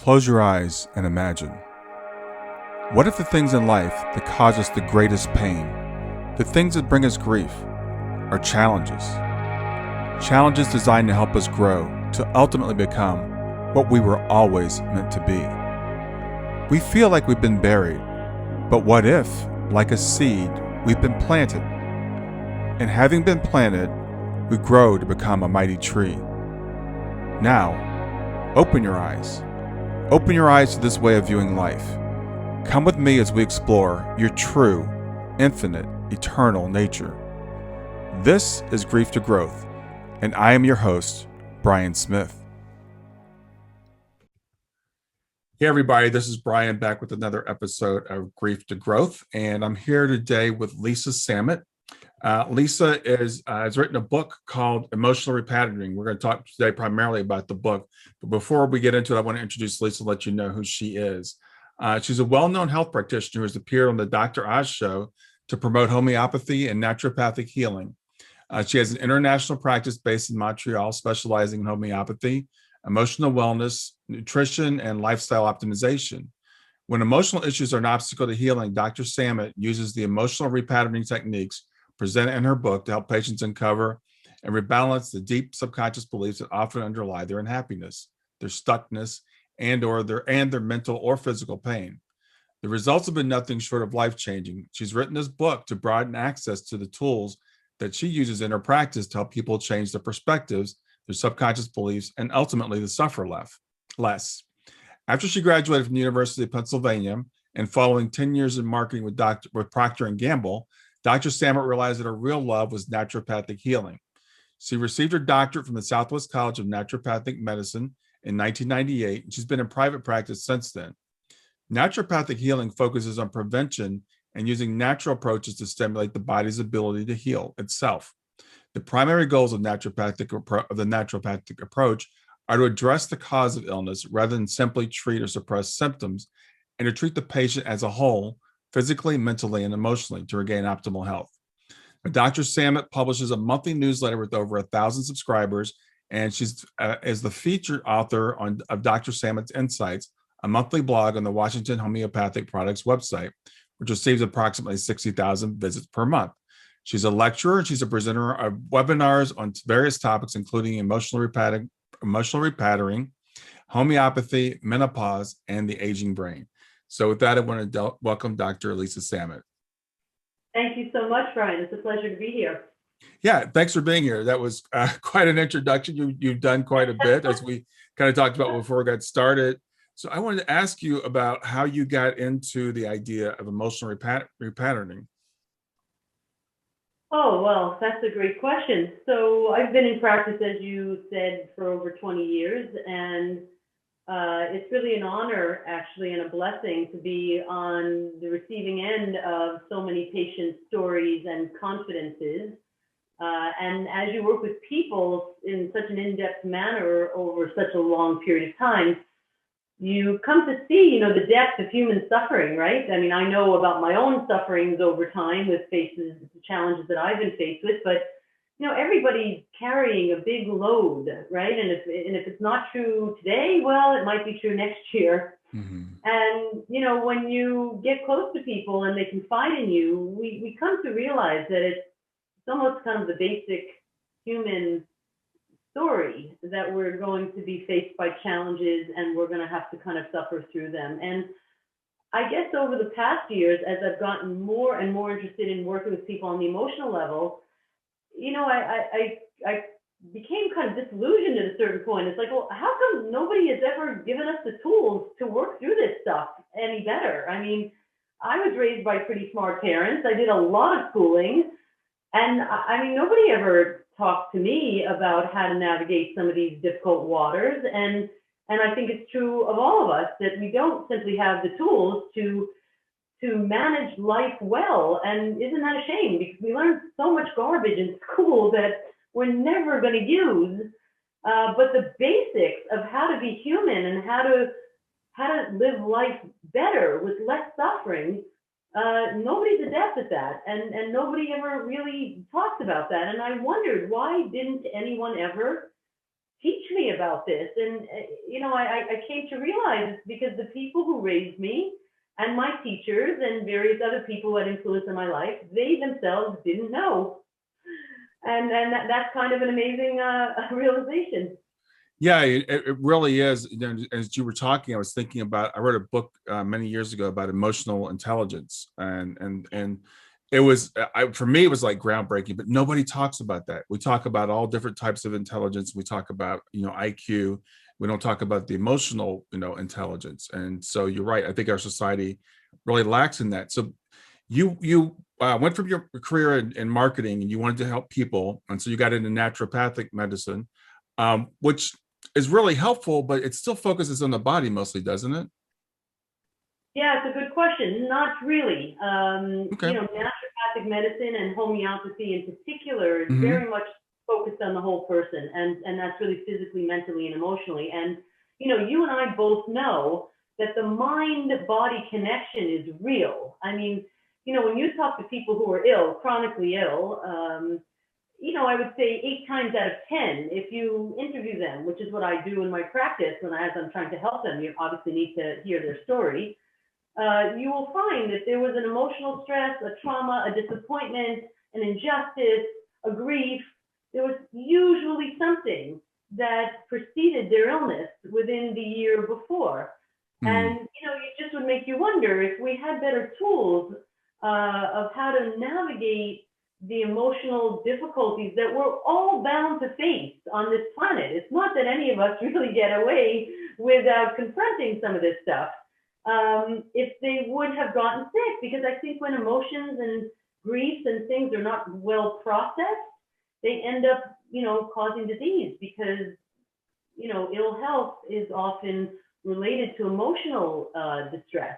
Close your eyes and imagine. What if the things in life that cause us the greatest pain, the things that bring us grief, are challenges? Challenges designed to help us grow, to ultimately become what we were always meant to be. We feel like we've been buried, but what if, like a seed, we've been planted? And having been planted, we grow to become a mighty tree. Now, open your eyes. Open your eyes to this way of viewing life. Come with me as we explore your true, infinite, eternal nature. This is Grief to Growth, and I am your host, Brian Smith. Hey everybody, this is Brian back with another episode of Grief to Growth, and I'm here today with Lisa Samet. Lisa has written a book called Emotional Repatterning. We're going to talk today primarily about the book. But before we get into it, I want to introduce Lisa and let you know who she is. She's a well-known health practitioner who has appeared on the Dr. Oz show to promote homeopathy and naturopathic healing. She has an international practice based in Montreal, specializing in homeopathy, emotional wellness, nutrition, and lifestyle optimization. When emotional issues are an obstacle to healing, Dr. Samet uses the emotional repatterning techniques presented in her book to help patients uncover and rebalance the deep subconscious beliefs that often underlie their unhappiness, their stuckness, and their mental or physical pain. The results have been nothing short of life-changing. She's written this book to broaden access to the tools that she uses in her practice to help people change their perspectives, their subconscious beliefs, and ultimately to suffer less. After she graduated from the University of Pennsylvania and following 10 years in marketing with Procter & Gamble, Dr. Samet realized that her real love was naturopathic healing. She received her doctorate from the Southwest College of Naturopathic Medicine in 1998, and she's been in private practice since then. Naturopathic healing focuses on prevention and using natural approaches to stimulate the body's ability to heal itself. The primary goals of the naturopathic approach are to address the cause of illness rather than simply treat or suppress symptoms, and to treat the patient as a whole, physically, mentally, and emotionally, to regain optimal health. Dr. Samet publishes a monthly newsletter with over 1,000 subscribers, and she's is the featured author of Dr. Samet's Insights, a monthly blog on the Washington Homeopathic Products website, which receives approximately 60,000 visits per month. She's a lecturer, and she's a presenter of webinars on various topics, including emotional repattering, homeopathy, menopause, and the aging brain. So with that, I want to welcome Dr. Lisa Samet. Thank you so much, Brian. It's a pleasure to be here. Yeah, thanks for being here. That was quite an introduction. You've done quite a bit, as we kind of talked about before we got started. So I wanted to ask you about how you got into the idea of emotional repatterning. Oh, well, that's a great question. So I've been in practice, as you said, for over 20 years, and it's really an honor, actually, and a blessing to be on the receiving end of so many patient stories and confidences. And as you work with people in such an in-depth manner over such a long period of time, you come to see, the depth of human suffering, right? I mean, I know about my own sufferings over time with challenges that I've been faced with, but everybody's carrying a big load, right? And if it's not true today, well, it might be true next year. Mm-hmm. And, when you get close to people and they confide in you, we come to realize that it's almost kind of the basic human story that we're going to be faced by challenges and we're going to have to kind of suffer through them. And I guess over the past years, as I've gotten more and more interested in working with people on the emotional level, I became kind of disillusioned at a certain point. It's like, well, how come nobody has ever given us the tools to work through this stuff any better? I mean, I was raised by pretty smart parents. I did a lot of schooling. And I mean, nobody ever talked to me about how to navigate some of these difficult waters. And I think it's true of all of us that we don't simply have the tools to manage life well. And isn't that a shame? Because we learn so much garbage in school that we're never going to use. But the basics of how to be human and how to live life better with less suffering, nobody's adept at that. And nobody ever really talks about that. And I wondered, why didn't anyone ever teach me about this. And, I came to realize it's because the people who raised me and my teachers and various other people who had influence in my life, they themselves didn't know. And that's kind of an amazing realization. Yeah, it really is. As you were talking, I was thinking about, I wrote a book many years ago about emotional intelligence, and it was, for me, it was like groundbreaking, but nobody talks about that. We talk about all different types of intelligence. We talk about, IQ. We don't talk about the emotional, intelligence. And so you're right. I think our society really lacks in that. So you went from your career in marketing, and you wanted to help people. And so you got into naturopathic medicine, which is really helpful, but it still focuses on the body mostly, doesn't it? Yeah, it's a good question. Not really. Okay. Naturopathic medicine and homeopathy in particular is Hmm. very much focused on the whole person, and that's really physically, mentally, and emotionally. And you and I both know that the mind-body connection is real. I mean, when you talk to people who are ill, chronically ill, I would say 8 times out of 10, if you interview them, which is what I do in my practice as I'm trying to help them, you obviously need to hear their story. You will find that there was an emotional stress, a trauma, a disappointment, an injustice, a grief. There was usually something that preceded their illness within the year before. And, it just would make you wonder if we had better tools of how to navigate the emotional difficulties that we're all bound to face on this planet. It's not that any of us really get away without confronting some of this stuff. If they would have gotten sick, because I think when emotions and griefs and things are not well processed, they end up, causing disease, because, ill health is often related to emotional distress.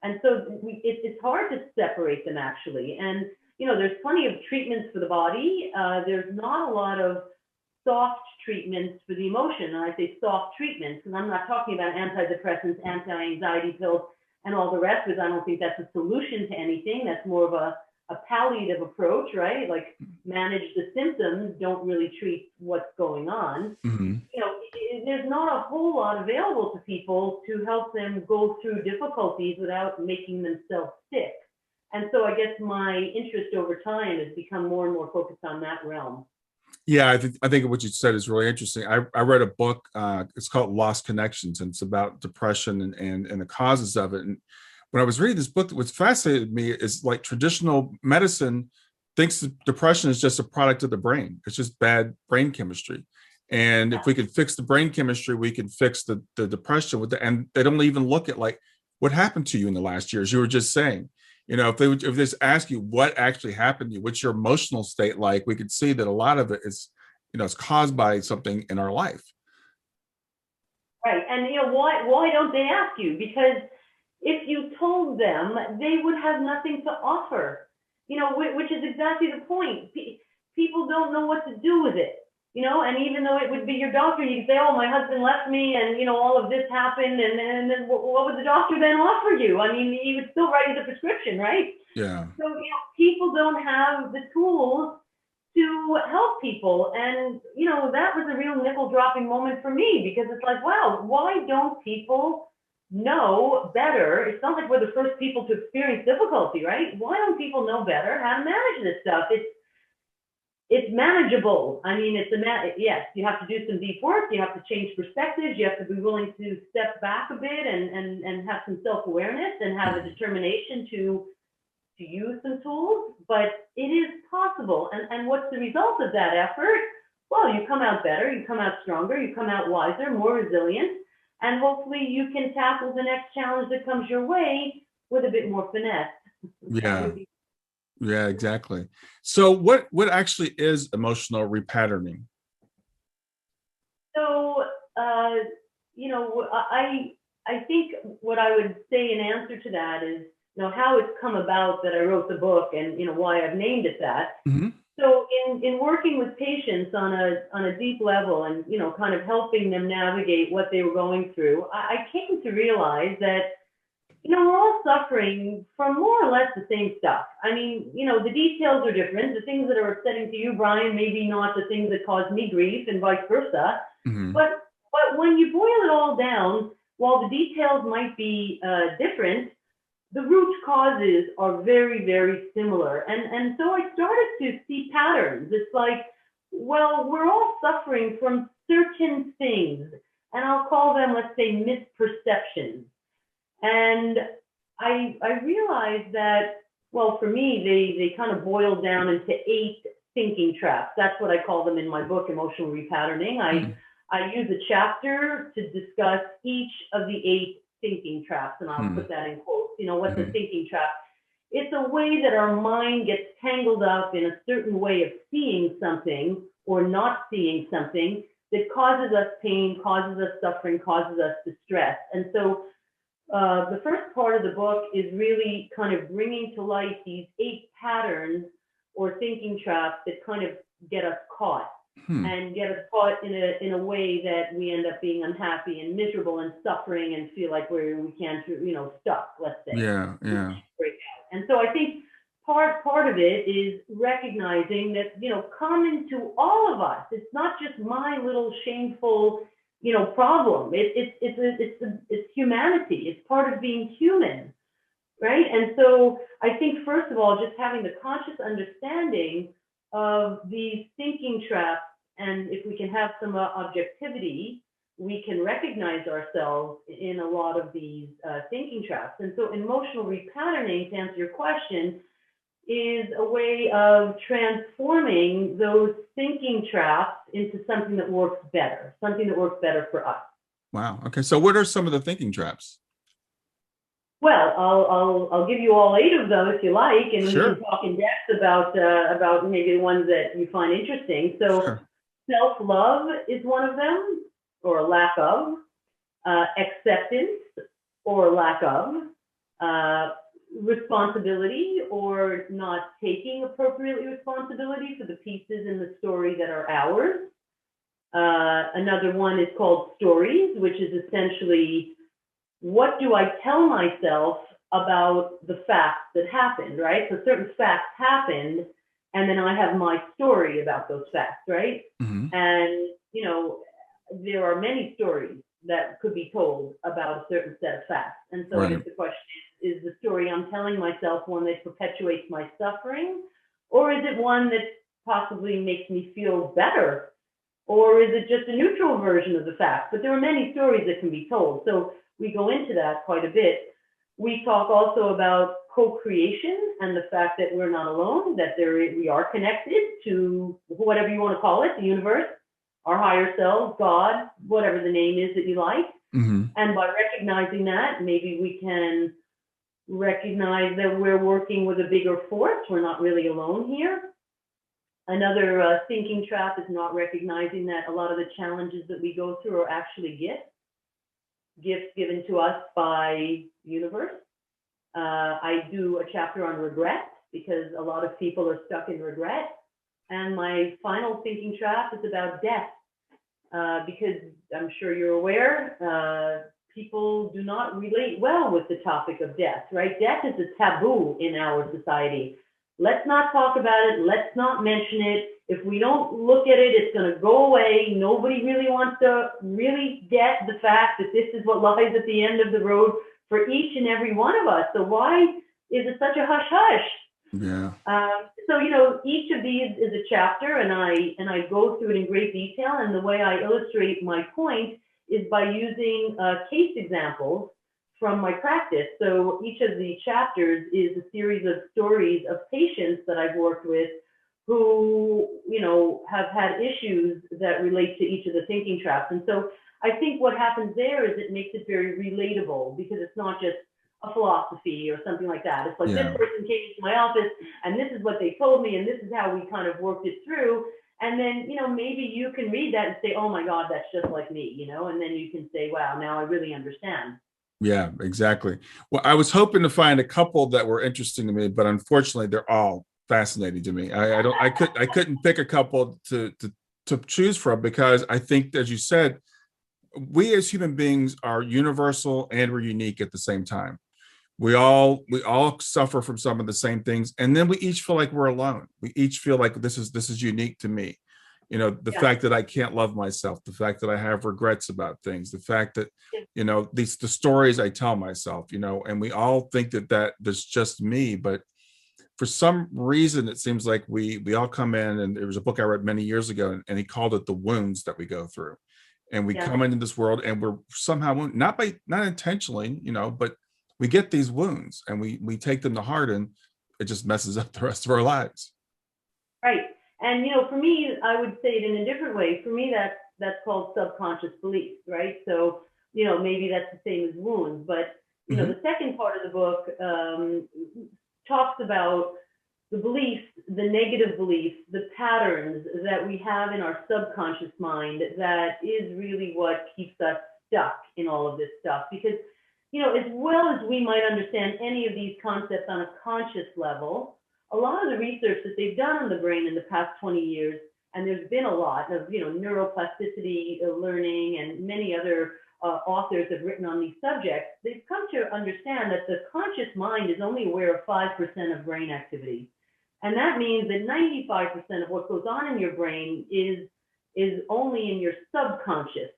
And so it's hard to separate them, actually. And, there's plenty of treatments for the body. There's not a lot of soft treatments for the emotion. And I say soft treatments, and I'm not talking about antidepressants, anti-anxiety pills, and all the rest, because I don't think that's a solution to anything. That's more of a palliative approach, right? Like, manage the symptoms, don't really treat what's going on. Hmm. There's not a whole lot available to people to help them go through difficulties without making themselves sick. And so I guess my interest over time has become more and more focused on that realm. Yeah, I think what you said is really interesting. I read a book. It's called Lost Connections, and it's about depression and the causes of it. And when I was reading this book, what fascinated me is, like, traditional medicine thinks that depression is just a product of the brain. It's just bad brain chemistry. And if we can fix the brain chemistry, we can fix the depression and they don't even look at, like, what happened to you in the last year, as you were just saying. If they just ask you what actually happened to you, what's your emotional state like, we could see that a lot of it is, it's caused by something in our life. Right. And why don't they ask you? Because if you told them, they would have nothing to offer. Which is exactly the point. People don't know what to do with it. And even though it would be your doctor, you could say, "Oh, my husband left me, and all of this happened," and then what would the doctor then offer you? I mean, he would still write you the prescription, right? Yeah. So people don't have the tools to help people, and that was a real nickel dropping moment for me, because it's like, wow, why don't people know better? It's not like we're the first people to experience difficulty, right? Why don't people know better how to manage this stuff? It's manageable. I mean, yes, you have to do some deep work. You have to change perspectives. You have to be willing to step back a bit and have some self-awareness and have a determination to use some tools, but it is possible. And what's the result of that effort? Well, you come out better, you come out stronger, you come out wiser, more resilient, and hopefully you can tackle the next challenge that comes your way with a bit more finesse. Yeah. Yeah, exactly. So what actually is emotional repatterning? So, I think what I would say in answer to that is, how it's come about that I wrote the book, and why I've named it that. Hmm. So in working with patients on a deep level, and kind of helping them navigate what they were going through, I came to realize that we're all suffering from more or less the same stuff. I mean, the details are different. The things that are upsetting to you, Brian, maybe not the things that cause me grief, and vice versa. Hmm. But when you boil it all down, while the details might be different, the root causes are very, very similar. And so I started to see patterns. It's like, well, we're all suffering from certain things, and I'll call them, let's say, misperceptions. And I realized that, well, for me, they kind of boiled down into 8 thinking traps. That's what I call them in my book, Emotional Repatterning. I use a chapter to discuss each of the 8 thinking traps, and I'll put that in quotes. You know, what's a thinking trap? It's a way that our mind gets tangled up in a certain way of seeing something or not seeing something that causes us pain, causes us suffering, causes us distress. And so the first part of the book is really kind of bringing to light these 8 patterns or thinking traps that kind of get us caught. And get us caught in a way that we end up being unhappy and miserable and suffering and feel like we can't, stuck, let's say. Yeah. And so I think part of it is recognizing that, common to all of us, it's not just my little shameful, problem. It's humanity. It's part of being human, right? And so I think, first of all, just having the conscious understanding of these thinking traps, and if we can have some objectivity, we can recognize ourselves in a lot of these thinking traps. And so emotional repatterning, to answer your question, is a way of transforming those thinking traps into something that works better for us. Wow. Okay. So what are some of the thinking traps? Well, I'll give you all 8 of them if you like, and Sure. we can talk in depth about maybe the ones that you find interesting. So Sure. self-love is one of them, or a lack of. Acceptance, or lack of. Responsibility, or not taking appropriately responsibility for the pieces in the story that are ours. Another one is called stories, which is essentially, what do I tell myself about the facts that happened, right? So certain facts happened, and then I have my story about those facts, right? And, there are many stories that could be told about a certain set of facts. And so I guess the question is the story I'm telling myself one that perpetuates my suffering, or is it one that possibly makes me feel better? Or is it just a neutral version of the facts? But there are many stories that can be told. So we go into that quite a bit. We talk also about co-creation and the fact that we're not alone, that we are connected to whatever you want to call it, the universe, our higher self, God, whatever the name is that you like. And by recognizing that, maybe we can recognize that we're working with a bigger force. We're not really alone here. Another thinking trap is not recognizing that a lot of the challenges that we go through are actually gifts given to us by the universe. I do a chapter on regret because a lot of people are stuck in regret. And my final thinking trap is about death, because I'm sure you're aware, people do not relate well with the topic of death, right? Death is a taboo in our society. Let's not talk about it. Let's not mention it. If we don't look at it, it's going to go away. Nobody really wants to really get the fact that this is what lies at the end of the road for each and every one of us. So why is it such a hush-hush? Yeah. So, each of these is a chapter, and I go through it in great detail. And the way I illustrate my point is by using case examples from my practice. So each of the chapters is a series of stories of patients that I've worked with who, have had issues that relate to each of the thinking traps. And so I think what happens there is it makes it very relatable, because it's not just a philosophy or something like that. It's like, this person came into my office and this is what they told me and this is how we kind of worked it through. And then, maybe you can read that and say, oh my God, that's just like me, and then you can say, wow, now I really understand. Yeah, exactly. Well, I was hoping to find a couple that were interesting to me, but unfortunately they're all fascinating to me. I couldn't pick a couple to choose from, because I think, as you said, we as human beings are universal and we're unique at the same time. We all suffer from some of the same things, and then we each feel like we're alone. We each feel like this is unique to me. The fact that I can't love myself, the fact that I have regrets about things, the fact that, the stories I tell myself, and we all think that there's just me, but for some reason, it seems like we all come in, and there was a book I read many years ago, and he called it the wounds that we go through. And we come into this world and we're somehow not intentionally, but we get these wounds and we take them to heart, and it just messes up the rest of our lives. Right. And, for me, I would say it in a different way. For me, that's called subconscious beliefs, right? So, maybe that's the same as wounds. But, the second part of the book talks about the beliefs, the negative beliefs, the patterns that we have in our subconscious mind that is really what keeps us stuck in all of this stuff. Because, as well as we might understand any of these concepts on a conscious level, a lot of the research that they've done on the brain in the past 20 years, and there's been a lot of, neuroplasticity learning, and many other authors have written on these subjects, they've come to understand that the conscious mind is only aware of 5% of brain activity. And that means that 95% of what goes on in your brain is only in your subconscious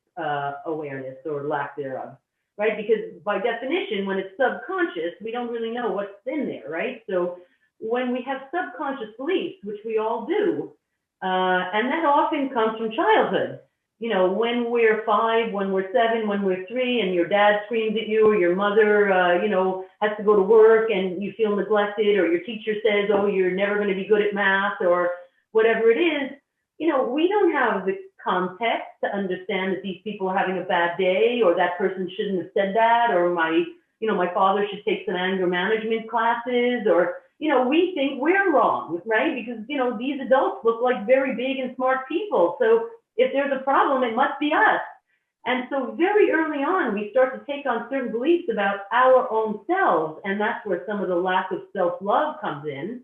awareness or lack thereof, right? Because by definition, when it's subconscious, we don't really know what's in there, right? So when we have subconscious beliefs, which we all do, and that often comes from childhood. When we're 5, when we're 7, when we're 3, and your dad screams at you, or your mother, has to go to work and you feel neglected, or your teacher says, oh, you're never going to be good at math, or whatever it is, we don't have the context to understand that these people are having a bad day, or that person shouldn't have said that, or my father should take some anger management classes, or, we think we're wrong, right? Because, these adults look like very big and smart people. So if there's a problem, it must be us. And so very early on, we start to take on certain beliefs about our own selves. And that's where some of the lack of self-love comes in.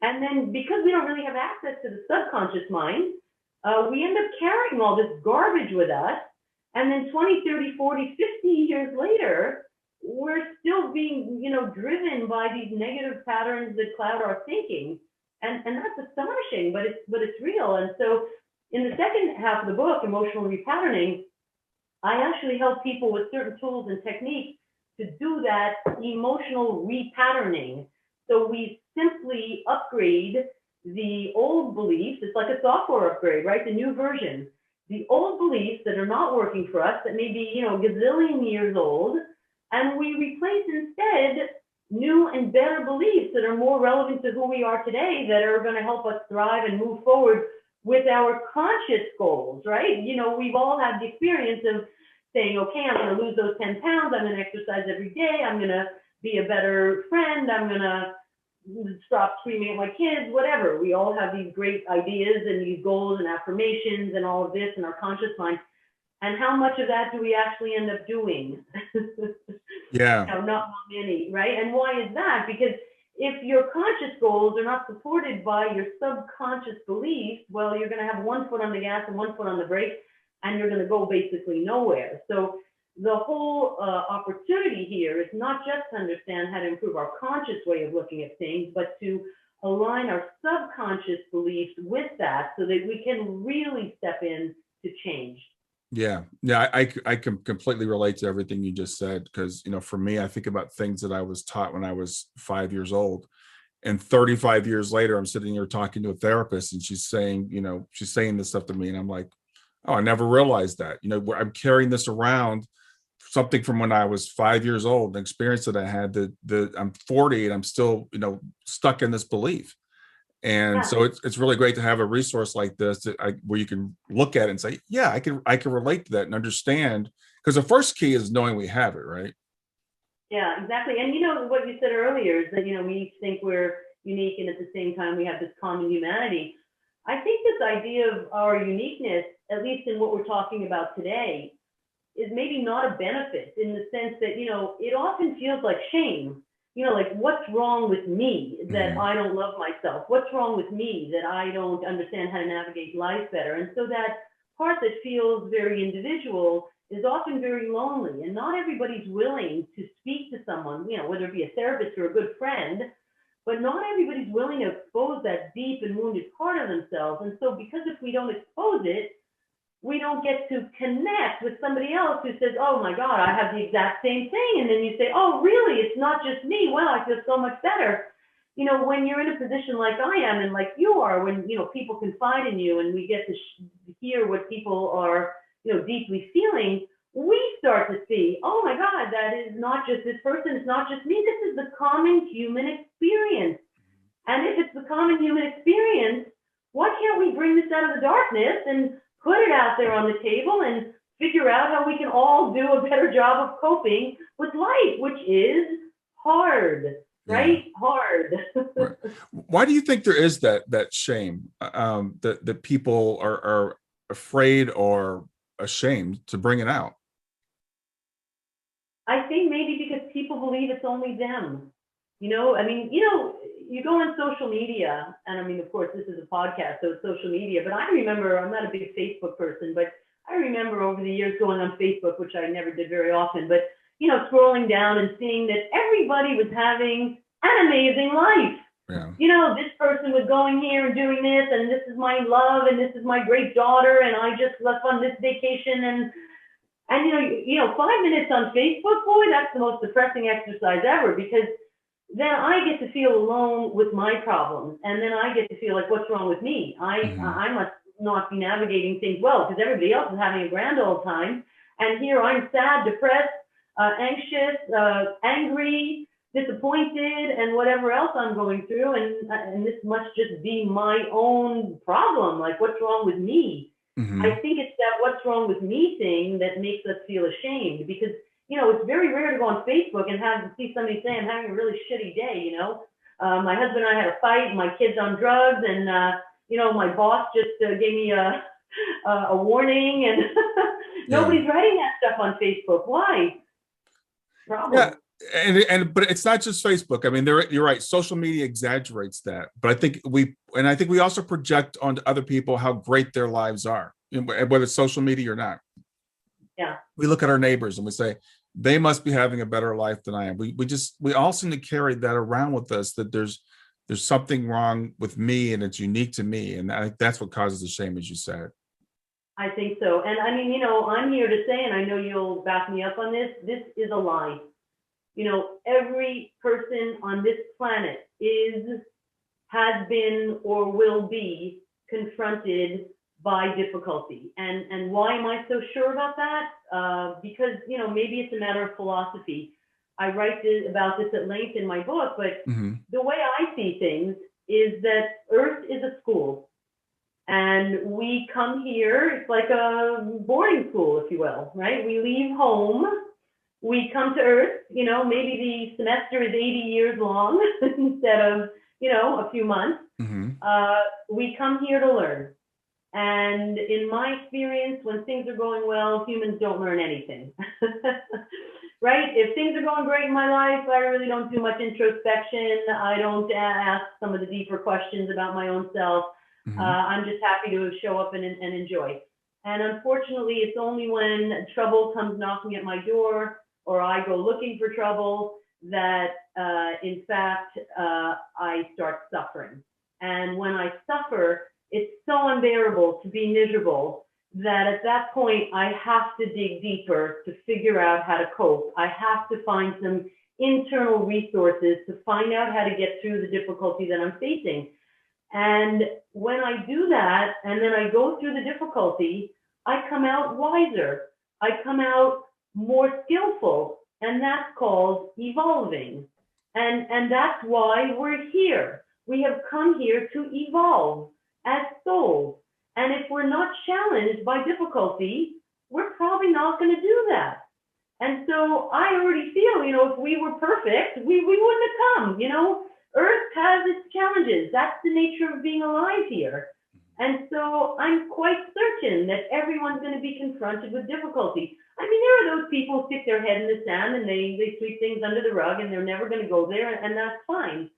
And then because we don't really have access to the subconscious mind, we end up carrying all this garbage with us. And then 20, 30, 40, 50 years later, we're still being, driven by these negative patterns that cloud our thinking. And that's astonishing, but it's real. And so in the second half of the book, Emotional Repatterning, I actually help people with certain tools and techniques to do that emotional repatterning. So we simply upgrade the old beliefs. It's like a software upgrade, right? The new version. The old beliefs that are not working for us, that may be, a gazillion years old, and we replace instead new and better beliefs that are more relevant to who we are today, that are going to help us thrive and move forward with our conscious goals, right? We've all had the experience of saying, okay, I'm going to lose those 10 pounds. I'm going to exercise every day. I'm going to be a better friend. I'm going to stop screaming at my kids, whatever. We all have these great ideas and these goals and affirmations and all of this in our conscious mind. And how much of that do we actually end up doing? Yeah. Not many, right? And why is that? Because if your conscious goals are not supported by your subconscious beliefs, well, you're going to have one foot on the gas and one foot on the brake, and you're going to go basically nowhere. So the whole opportunity here is not just to understand how to improve our conscious way of looking at things, but to align our subconscious beliefs with that so that we can really step in to change. Yeah. I can completely relate to everything you just said, because, for me, I think about things that I was taught when I was 5 years old, and 35 years later, I'm sitting here talking to a therapist, and she's saying this stuff to me, and I'm like, oh, I never realized that, I'm carrying this around, something from when I was 5 years old, an experience that I had that I'm 40 and I'm still, stuck in this belief. And so it's really great to have a resource like this where you can look at it and say, yeah, I can relate to that and understand, because the first key is knowing we have it, right? Yeah, exactly. And what you said earlier is that, we each think we're unique, and at the same time we have this common humanity. I think this idea of our uniqueness, at least in what we're talking about today, is maybe not a benefit, in the sense that, it often feels like shame. Like, what's wrong with me that I don't love myself? What's wrong with me that I don't understand how to navigate life better? And so that part that feels very individual is often very lonely, and not everybody's willing to speak to someone, whether it be a therapist or a good friend, but not everybody's willing to expose that deep and wounded part of themselves. And so because if we don't expose it, we don't get to connect with somebody else who says, oh my God, I have the exact same thing. And then you say, oh, really? It's not just me. Well, I feel so much better. You know, when you're in a position like I am and like you are, when, you know, people confide in you and we get to hear what people are, you know, deeply feeling, we start to see, oh my God, that is not just this person. It's not just me. This is the common human experience. And if it's the common human experience, why can't we bring this out of the darkness and put it out there on the table and figure out how we can all do a better job of coping with life, which is hard, right? Yeah. Hard. Right. Why do you think there is that shame, that people are afraid or ashamed to bring it out? I think maybe because people believe it's only them. You know, I mean, you know, you go on social media, and I mean, of course, this is a podcast, so it's social media, but I remember, I'm not a big Facebook person, but I remember over the years going on Facebook, which I never did very often, but, you know, scrolling down and seeing that everybody was having an amazing life. Yeah. You know, this person was going here and doing this, and this is my love, and this is my great daughter, and I just left on this vacation, and you know, 5 minutes on Facebook, boy, that's the most depressing exercise ever, because then I get to feel alone with my problems, and then I get to feel like, what's wrong with me? I must not be navigating things well, because everybody else is having a grand old time, and here I'm sad, depressed, anxious, angry, disappointed, and whatever else I'm going through, and this must just be my own problem. Like, what's wrong with me? I think it's that what's wrong with me thing that makes us feel ashamed, because, you know, it's very rare to go on Facebook and see somebody say, I'm having a really shitty day, you know. My husband and I had a fight, my kid's on drugs, and, you know, my boss just gave me a warning, and nobody's writing that stuff on Facebook. Why? Problem. Yeah. But it's not just Facebook. I mean, you're right. Social media exaggerates that, but I think we also project onto other people how great their lives are, whether it's social media or not. Yeah. We look at our neighbors and we say they must be having a better life than I am. We all seem to carry that around with us, that there's something wrong with me and it's unique to me, and I think that's what causes the shame, as you said. I think so, and I mean, you know, I'm here to say, and I know you'll back me up on this. This is a lie. You know, every person on this planet has been, or will be confronted by difficulty. And why am I so sure about that? Because, you know, maybe it's a matter of philosophy. I write about this at length in my book, but the way I see things is that Earth is a school. And we come here, it's like a boarding school, if you will, right? We leave home. We come to Earth, you know, maybe the semester is 80 years long instead of, you know, a few months. We come here to learn. And in my experience, when things are going well, humans don't learn anything, right? If things are going great in my life, I really don't do much introspection. I don't ask some of the deeper questions about my own self. I'm just happy to show up and enjoy. And unfortunately, it's only when trouble comes knocking at my door, or I go looking for trouble, that in fact, I start suffering. And when I suffer, it's so unbearable to be miserable that at that point, I have to dig deeper to figure out how to cope. I have to find some internal resources to find out how to get through the difficulty that I'm facing. And when I do that, and then I go through the difficulty, I come out wiser. I come out more skillful, and that's called evolving. And that's why we're here. We have come here to evolve as souls. And if we're not challenged by difficulty, we're probably not going to do that. And so I already feel, you know, if we were perfect, we wouldn't have come. You know, Earth has its challenges. That's the nature of being alive here. And so I'm quite certain that everyone's going to be confronted with difficulty. I mean, there are those people who stick their head in the sand and they sweep things under the rug and they're never going to go there, and that's fine.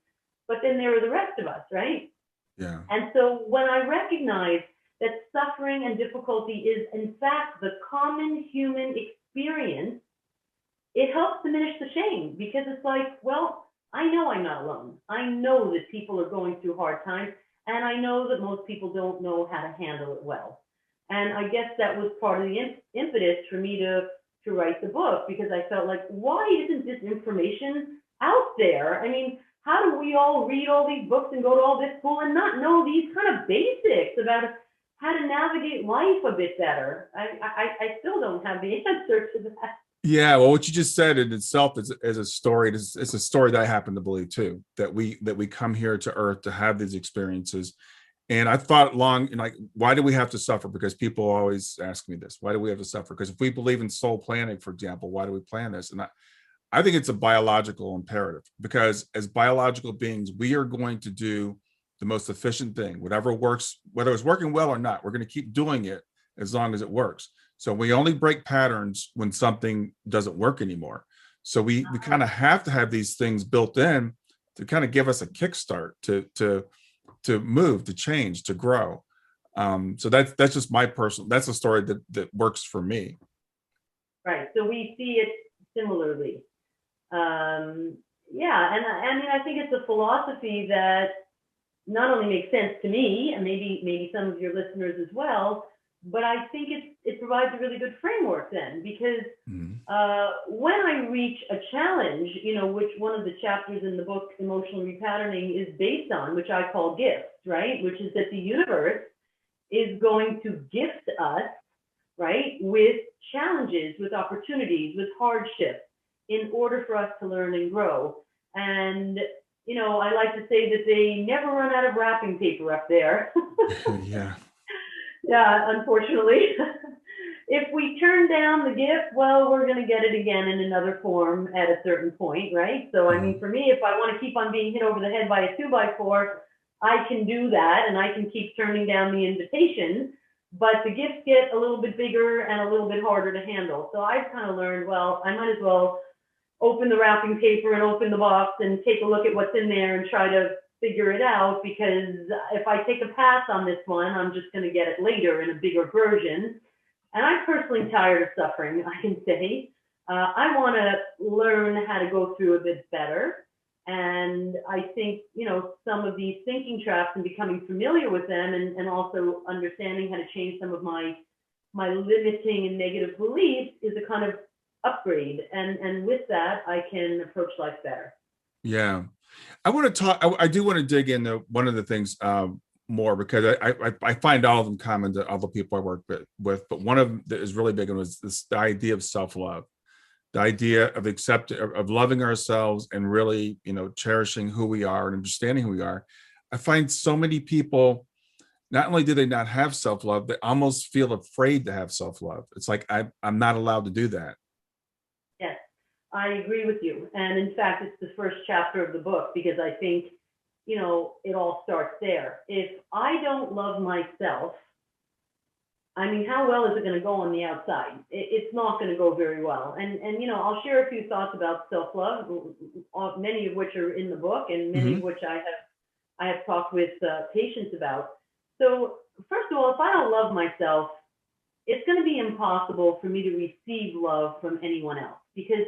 But then there are the rest of us, right? Yeah. And so when I recognize that suffering and difficulty is, in fact, the common human experience, it helps diminish the shame, because it's like, well, I know I'm not alone. I know that people are going through hard times, and I know that most people don't know how to handle it well. And I guess that was part of the impetus for me to write the book, because I felt like, why isn't this information out there? I mean, how do we all read all these books and go to all this school and not know these kind of basics about how to navigate life a bit better? I still don't have the answer to that. Yeah, well, what you just said in itself is a story. It's a story that I happen to believe too. That we come here to Earth to have these experiences. And I thought long, like, why do we have to suffer? Because people always ask me this: why do we have to suffer? Because if we believe in soul planning, for example, why do we plan this? And I think it's a biological imperative, because as biological beings, we are going to do the most efficient thing, whatever works, whether it's working well or not. We're going to keep doing it as long as it works. So we only break patterns when something doesn't work anymore. So we kind of have to have these things built in to kind of give us a kickstart to move, to change, to grow. So that's just my personal. That's a story that works for me. Right. So we see it similarly. Yeah, and I mean, I think it's a philosophy that not only makes sense to me, and maybe some of your listeners as well, but I think it provides a really good framework then, because when I reach a challenge, which one of the chapters in the book, Emotional Repatterning, is based on, which I call gifts, right? Which is that the universe is going to gift us, right, with challenges, with opportunities, with hardships, in order for us to learn and grow. And, I like to say that they never run out of wrapping paper up there. Yeah. Yeah, unfortunately. If we turn down the gift, well, we're going to get it again in another form at a certain point, right? So, I mean, for me, if I want to keep on being hit over the head by a 2x4, I can do that, and I can keep turning down the invitation. But the gifts get a little bit bigger and a little bit harder to handle. So I've kind of learned, well, I might as well open the wrapping paper and open the box and take a look at what's in there and try to figure it out, because if I take a pass on this one, I'm just going to get it later in a bigger version. And I'm personally tired of suffering, I can say. I want to learn how to go through a bit better. And I think, some of these thinking traps and becoming familiar with them, and also understanding how to change some of my limiting and negative beliefs, is a kind of upgrade. And with that, I can approach life better. Yeah. I want to talk, I do want to dig into one of the things more, because I find all of them common to other people I work with, but one of them that is really big was the idea of self-love, the idea of of loving ourselves and really, cherishing who we are and understanding who we are. I find so many people, not only do they not have self-love, they almost feel afraid to have self-love. It's like, I'm not allowed to do that. Yes, I agree with you. And in fact, it's the first chapter of the book, because I think, it all starts there. If I don't love myself, I mean, how well is it going to go on the outside? It's not going to go very well. And I'll share a few thoughts about self-love, many of which are in the book, and many of which I have talked with patients about. So first of all, if I don't love myself, it's going to be impossible for me to receive love from anyone else. Because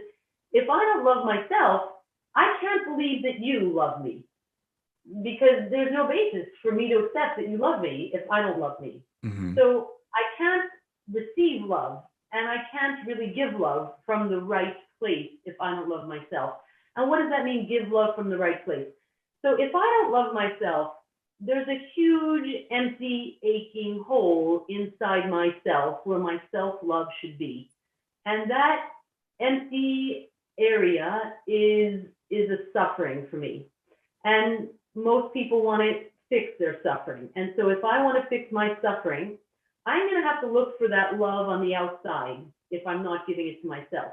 if I don't love myself, I can't believe that you love me, because there's no basis for me to accept that you love me if I don't love me. So I can't receive love, and I can't really give love from the right place if I don't love myself. And what does that mean, give love from the right place? So if I don't love myself, there's a huge, empty, aching hole inside myself where my self-love should be. And that empty area is a suffering for me. And most people want to fix their suffering. And so if I want to fix my suffering, I'm going to have to look for that love on the outside if I'm not giving it to myself.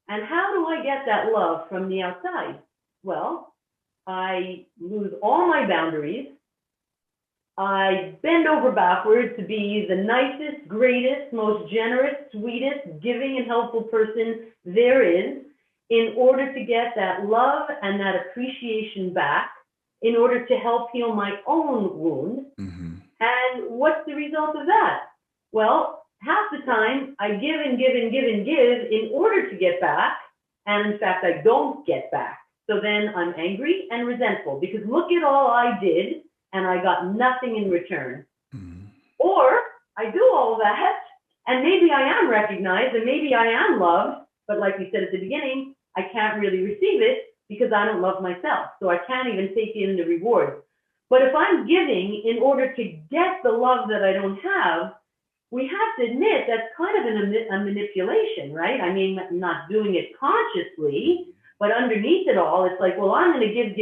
And how do I get that love from the outside? Well, I lose all my boundaries. I bend over backwards to be the nicest, greatest, most generous, sweetest, giving, and helpful person there is, in order to get that love and that appreciation back, in order to help heal my own wound. And what's the result of that? Well, half the time I give and give and give and give in order to get back. And in fact, I don't get back. So then I'm angry and resentful because look at all I did and I got nothing in return. Mm-hmm. Or I do all that and maybe I am recognized and maybe I am loved, but like we said at the beginning, I can't really receive it because I don't love myself. So I can't even take in the reward. But if I'm giving in order to get the love that I don't have, we have to admit that's kind of a manipulation, right? I mean, I'm not doing it consciously, but underneath it all, it's like, well, I'm going to give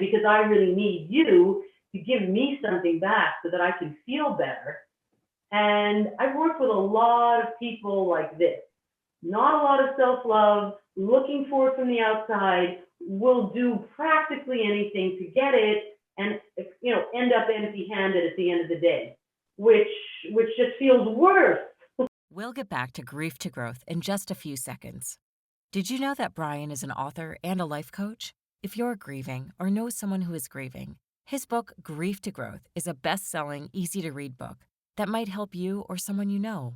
because I really need you to give me something back so that I can feel better. And I've worked with a lot of people like this. Not a lot of self-love, looking for it from the outside, will do practically anything to get it and, end up empty-handed at the end of the day, which just feels worse. We'll get back to Grief to Growth in just a few seconds. Did you know that Brian is an author and a life coach? If you're grieving or know someone who is grieving, his book, Grief to Growth, is a best-selling, easy-to-read book that might help you or someone you know.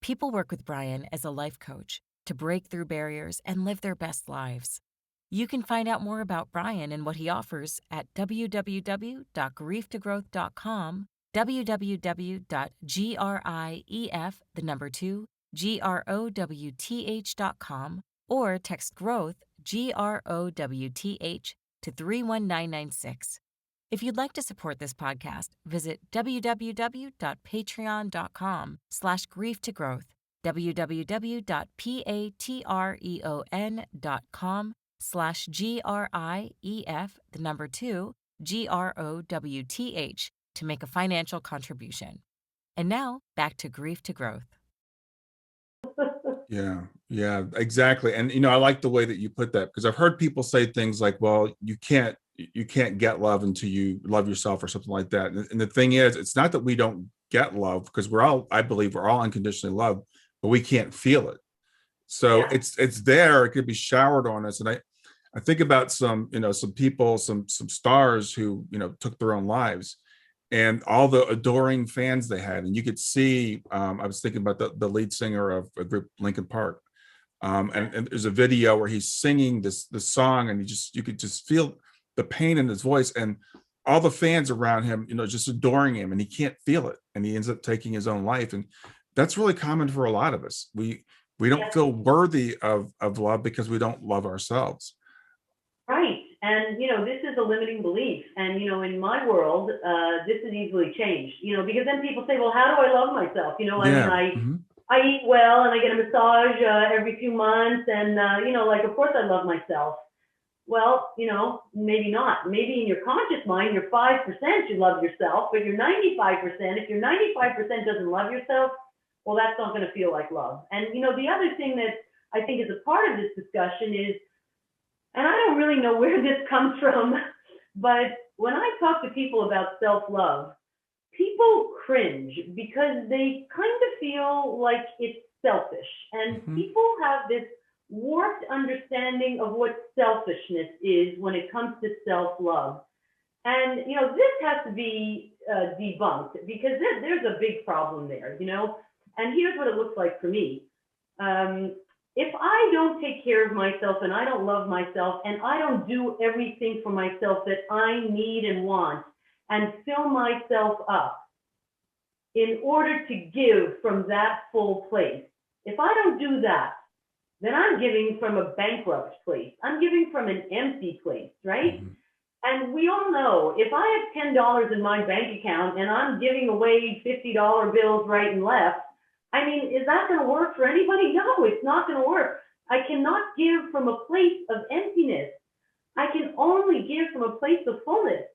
People work with Brian as a life coach to break through barriers and live their best lives. You can find out more about Brian and what he offers at www.grieftogrowth.com, www.growth.com, or text GROWTH, GROWTH, to 31996. If you'd like to support this podcast, visit www.patreon.com/grieftogrowth, www.patreon.com/GRIEF, to make a financial contribution. And now, back to Grief to Growth. Yeah, exactly. And I like the way that you put that, because I've heard people say things like, well, you can't get love until you love yourself or something like that. And the thing is, it's not that we don't get love, because I believe we're all unconditionally loved, but we can't feel it. So it's there, it could be showered on us. And I think about some people, some stars who, took their own lives, and all the adoring fans they had. And you could see, I was thinking about the lead singer of a group, Linkin Park. And there's a video where he's singing this song, and you could just feel the pain in his voice, and all the fans around him, just adoring him, and he can't feel it, and he ends up taking his own life. And that's really common for a lot of us. We don't feel worthy of love because we don't love ourselves. Right. And, this is a limiting belief. And, in my world, this is easily changed, because then people say, well, how do I love myself? I eat well and I get a massage every few months. And, of course I love myself. Well, maybe not. Maybe in your conscious mind, you're 5% you love yourself, but you're 95%. If you're 95% doesn't love yourself, well, that's not going to feel like love. And, the other thing that I think is a part of this discussion is, and I don't really know where this comes from, but when I talk to people about self-love, people cringe because they kind of feel like it's selfish. And people have this warped understanding of what selfishness is when it comes to self-love. And, this has to be debunked, because there's a big problem there, And here's what it looks like for me. If I don't take care of myself and I don't love myself and I don't do everything for myself that I need and want and fill myself up in order to give from that full place, if I don't do that, then I'm giving from a bankrupt place. I'm giving from an empty place, right? Mm-hmm. And we all know, if I have $10 in my bank account and I'm giving away $50 bills right and left, I mean, is that going to work for anybody? No, it's not going to work. I cannot give from a place of emptiness. I can only give from a place of fullness.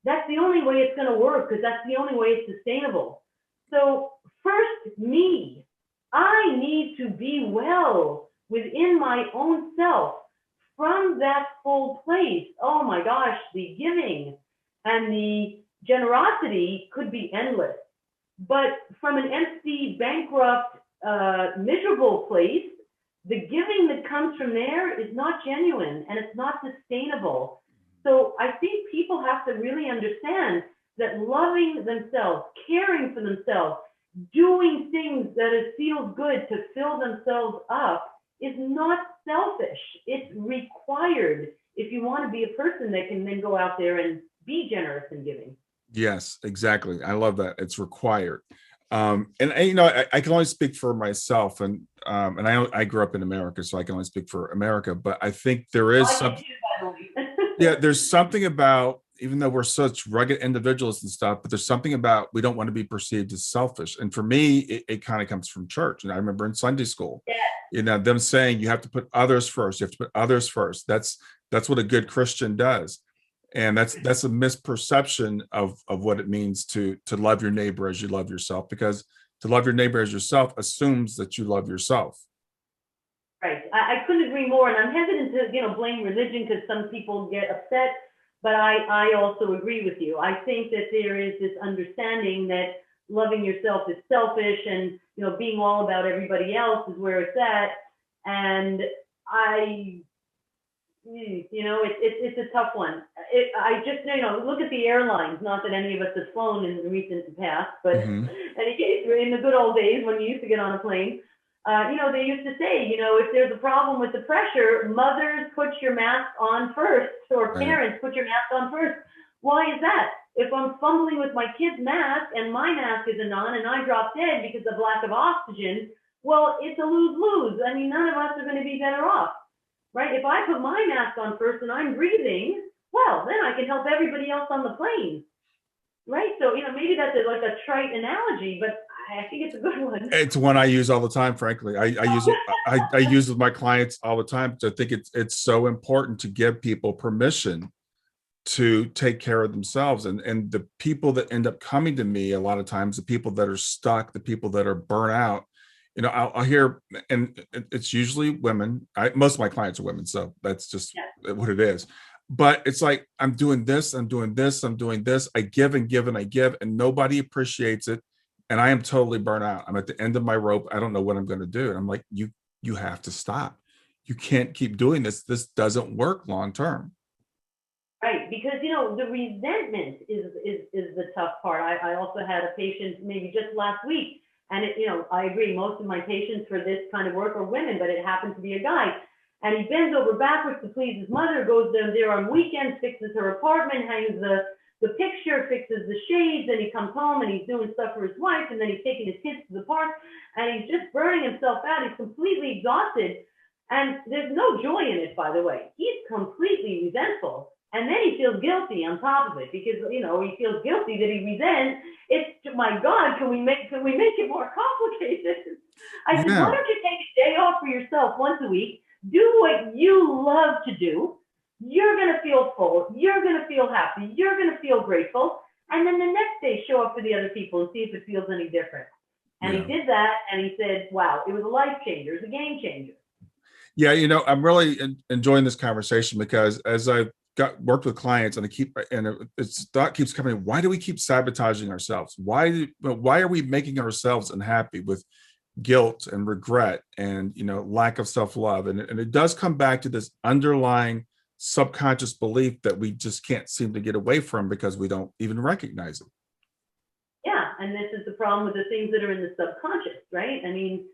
That's the only way it's going to work, because that's the only way it's sustainable. So first, me. I need to be well within my own self from that full place. Oh my gosh, the giving and the generosity could be endless. But from an empty, bankrupt, miserable place, the giving that comes from there is not genuine and it's not sustainable. So I think people have to really understand that loving themselves, caring for themselves, doing things that it feels good to fill themselves up is not selfish. It's required if you want to be a person that can then go out there and be generous and giving. Yes, exactly. I love that. It's required. I can only speak for myself, and I grew up in America, so I can only speak for America. But I think there is I did too, by the way. yeah, there's something about, even though we're such rugged individuals and stuff, but there's something about, we don't want to be perceived as selfish. And for me, it kind of comes from church. And I remember in Sunday school, Yeah. them saying you have to put others first. You have to put others first. That's what a good Christian does. And that's a misperception of what it means to love your neighbor as you love yourself, because to love your neighbor as yourself assumes that you love yourself. Right. I couldn't agree more. And I'm hesitant to, blame religion because some people get upset. But I also agree with you. I think that there is this understanding that loving yourself is selfish, and, being all about everybody else is where it's at. And it's a tough one. I just, look at the airlines, not that any of us have flown in the recent past, but in any case, in the good old days when you used to get on a plane, they used to say, if there's a problem with the pressure, mothers, put your mask on first, or parents, put your mask on first. Why is that? If I'm fumbling with my kid's mask and my mask isn't on and I drop dead because of lack of oxygen, well, it's a lose-lose. I mean, none of us are going to be better off, right? If I put my mask on first and I'm breathing, well, then I can help everybody else on the plane, right? So, maybe that's like a trite analogy, but I think it's a good one. It's one I use all the time, frankly. I use it. I use it with my clients all the time. So I think it's so important to give people permission to take care of themselves. And the people that end up coming to me, a lot of times, the people that are stuck, the people that are burnt out, I'll hear, and it's usually women. Most of my clients are women, so that's just what it is. But it's like, I'm doing this, I'm doing this, I'm doing this. I give and give and I give, and nobody appreciates it. And I am totally burnt out. I'm at the end of my rope. I don't know what I'm going to do. And I'm like, you have to stop. You can't keep doing this. This doesn't work long term. Right, because the resentment is the tough part. I also had a patient maybe just last week, and I agree. Most of my patients for this kind of work are women, but it happened to be a guy. And he bends over backwards to please his mother, goes down there on weekends, fixes her apartment, hangs the picture, fixes the shades, and he comes home and he's doing stuff for his wife, and then he's taking his kids to the park, and he's just burning himself out. He's completely exhausted, and there's no joy in it, by the way. He's completely resentful, and then he feels guilty on top of it, because he feels guilty that he resents. It's, my God, can we make it more complicated? I said, why don't you take a day off for yourself once a week, do what you love to do. You're going to feel full. You're going to feel happy. You're going to feel grateful. And then the next day, show up for the other people and see if it feels any different. And he did that, and he said, wow, it was a life changer. It was a game changer. Yeah, I'm really enjoying this conversation, because as I've worked with clients, and it's thought keeps coming, why do we keep sabotaging ourselves? Why are we making ourselves unhappy with guilt and regret and, lack of self-love? And it does come back to this underlying subconscious belief that we just can't seem to get away from, because we don't even recognize it. Yeah, and this is the problem with the things that are in the subconscious, right? I mean,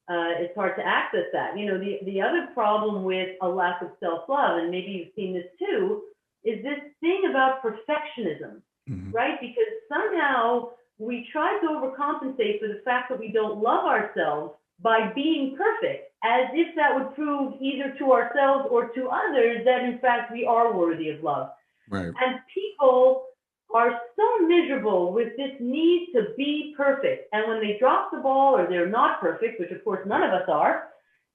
it's hard to access that. The other problem with a lack of self-love, and maybe you've seen this too, is this thing about perfectionism, right? Because somehow we try to overcompensate for the fact that we don't love ourselves by being perfect, as if that would prove either to ourselves or to others that in fact we are worthy of love. Right. And people are so miserable with this need to be perfect. And when they drop the ball, or they're not perfect, which of course none of us are,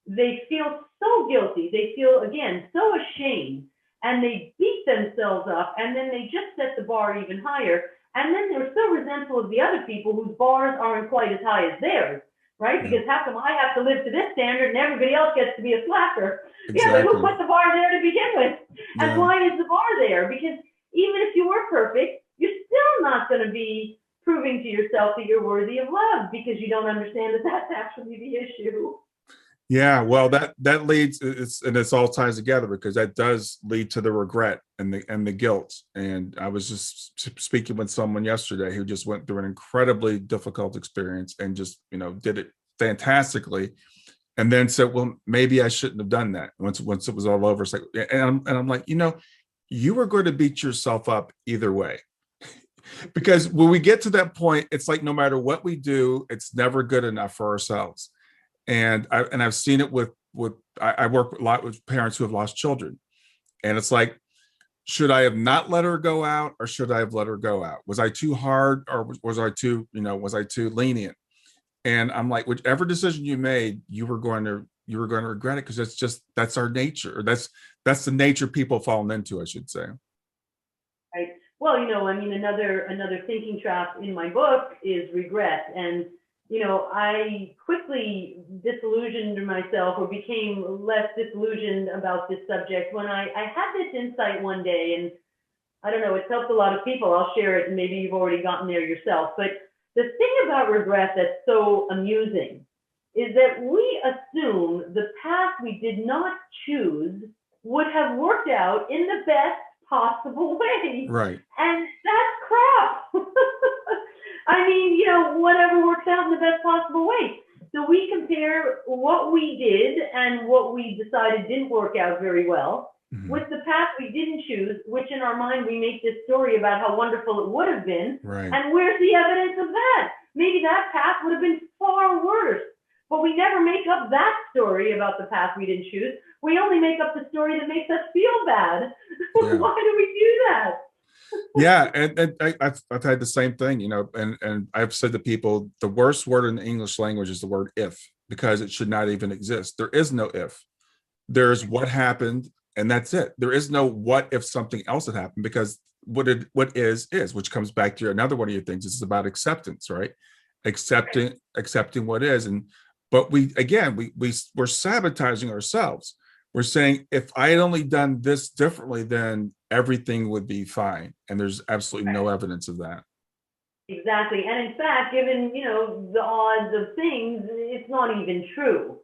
they feel so guilty. They feel, again, so ashamed, and they beat themselves up, and then they just set the bar even higher. And then they're so resentful of the other people whose bars aren't quite as high as theirs. Right? Because how come I have to live to this standard and everybody else gets to be a slacker? Exactly. Yeah, but who put the bar there to begin with? And why is the bar there? Because even if you were perfect, you're still not going to be proving to yourself that you're worthy of love, because you don't understand that that's actually the issue. Yeah, well, that leads, it's all ties together, because that does lead to the regret and the guilt. And I was just speaking with someone yesterday who just went through an incredibly difficult experience, and just did it fantastically. and then said, well, maybe I shouldn't have done that once it was all over. It's like, and I'm like, you were going to beat yourself up either way. Because when we get to that point, it's like no matter what we do, it's never good enough for ourselves. And I've seen it with I work a lot with parents who have lost children, and it's like, should I have not let her go out, or should I have let her go out? Was I too hard, or was I too lenient? And I'm like, whichever decision you made, you were going to regret it, because that's our nature. Or that's the nature people fallen into, I should say. Right. Well, another thinking trap in my book is regret. And, I quickly disillusioned myself, or became less disillusioned about this subject when I had this insight one day, and I don't know, it's helped a lot of people. I'll share it, and maybe you've already gotten there yourself. But the thing about regret that's so amusing is that we assume the path we did not choose would have worked out in the best possible way. Right. And that's crap. I mean, whatever works out in the best possible way. So we compare what we did and what we decided didn't work out very well with the path we didn't choose, which in our mind we make this story about how wonderful it would have been. Right. And where's the evidence of that? Maybe that path would have been far worse. But we never make up that story about the path we didn't choose. We only make up the story that makes us feel bad. Yeah. Why do we do that? Yeah, and I've had the same thing, and I've said to people, the worst word in the English language is the word if, because it should not even exist. There is no if. There's what happened, and that's it. There is no what if something else had happened, because what is, which comes back to another one of your things. It's about acceptance, right? Accepting what is. But we're sabotaging ourselves. We're saying, if I had only done this differently, then everything would be fine. And there's absolutely no evidence of that. Exactly. And in fact, given, the odds of things, it's not even true.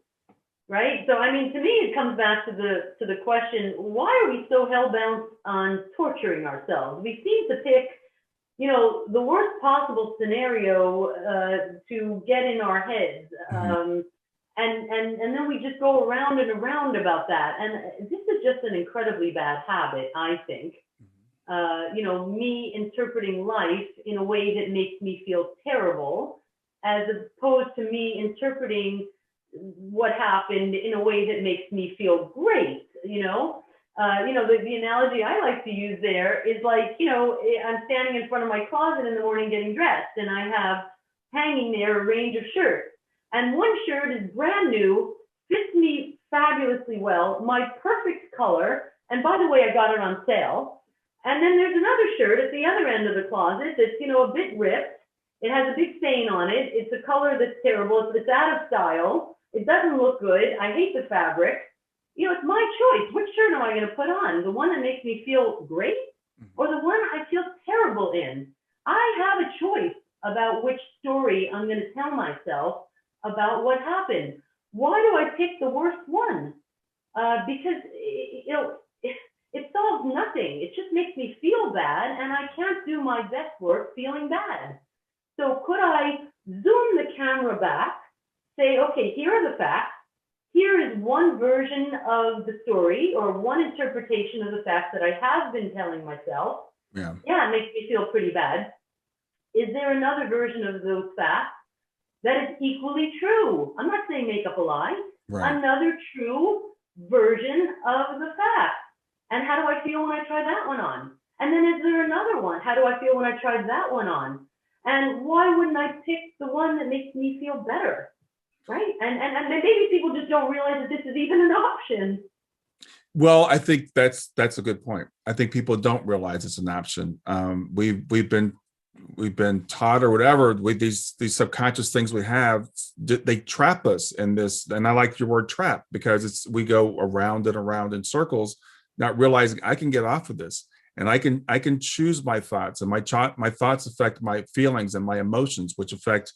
Right? So, I mean, to me, it comes back to the question, why are we so hell-bent on torturing ourselves? We seem to pick, the worst possible scenario to get in our heads. And then we just go around and around about that. And this is just an incredibly bad habit, I think. Me interpreting life in a way that makes me feel terrible, as opposed to me interpreting what happened in a way that makes me feel great. The analogy I like to use there is like, I'm standing in front of my closet in the morning getting dressed, and I have hanging there a range of shirts. And one shirt is brand new, fits me fabulously well, my perfect color. And by the way, I got it on sale. And then there's another shirt at the other end of the closet that's, a bit ripped. It has a big stain on it. It's a color that's terrible. It's out of style. It doesn't look good. I hate the fabric. It's my choice. Which shirt am I going to put on? The one that makes me feel great, or the one I feel terrible in? I have a choice about which story I'm going to tell myself about what happened. Why do I pick the worst one? Because it solves nothing. It just makes me feel bad, and I can't do my best work feeling bad. So could I zoom the camera back, say, okay, here are the facts. Here is one version of the story, or one interpretation of the facts that I have been telling myself. Yeah, it makes me feel pretty bad. Is there another version of those facts that is equally true? I'm not saying make up a lie. Right. Another true version of the fact. And how do I feel when I try that one on? And then is there another one? How do I feel when I tried that one on? And why wouldn't I pick the one that makes me feel better? Right? And maybe people just don't realize that this is even an option. Well, I think that's a good point. I think people don't realize it's an option. We've been taught, or whatever, with these subconscious things we have, they trap us in this. And I like your word trap, because we go around and around in circles, not realizing I can get off of this, and I can choose my thoughts, and my thoughts affect my feelings and my emotions, which affect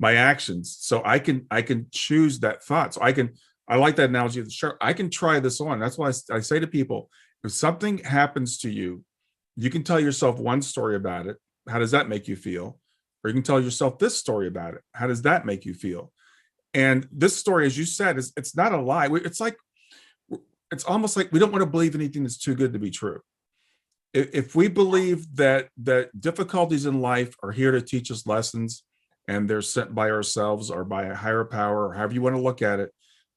my actions. So I can choose that thought. So I like that analogy of the shirt. I can try this on. That's why I say to people, if something happens to you, you can tell yourself one story about it. How does that make you feel? Or you can tell yourself this story about it. How does that make you feel? And this story, as you said, it's not a lie. It's almost like we don't want to believe anything that's too good to be true. If we believe that difficulties in life are here to teach us lessons, and they're sent by ourselves or by a higher power, or however you want to look at it,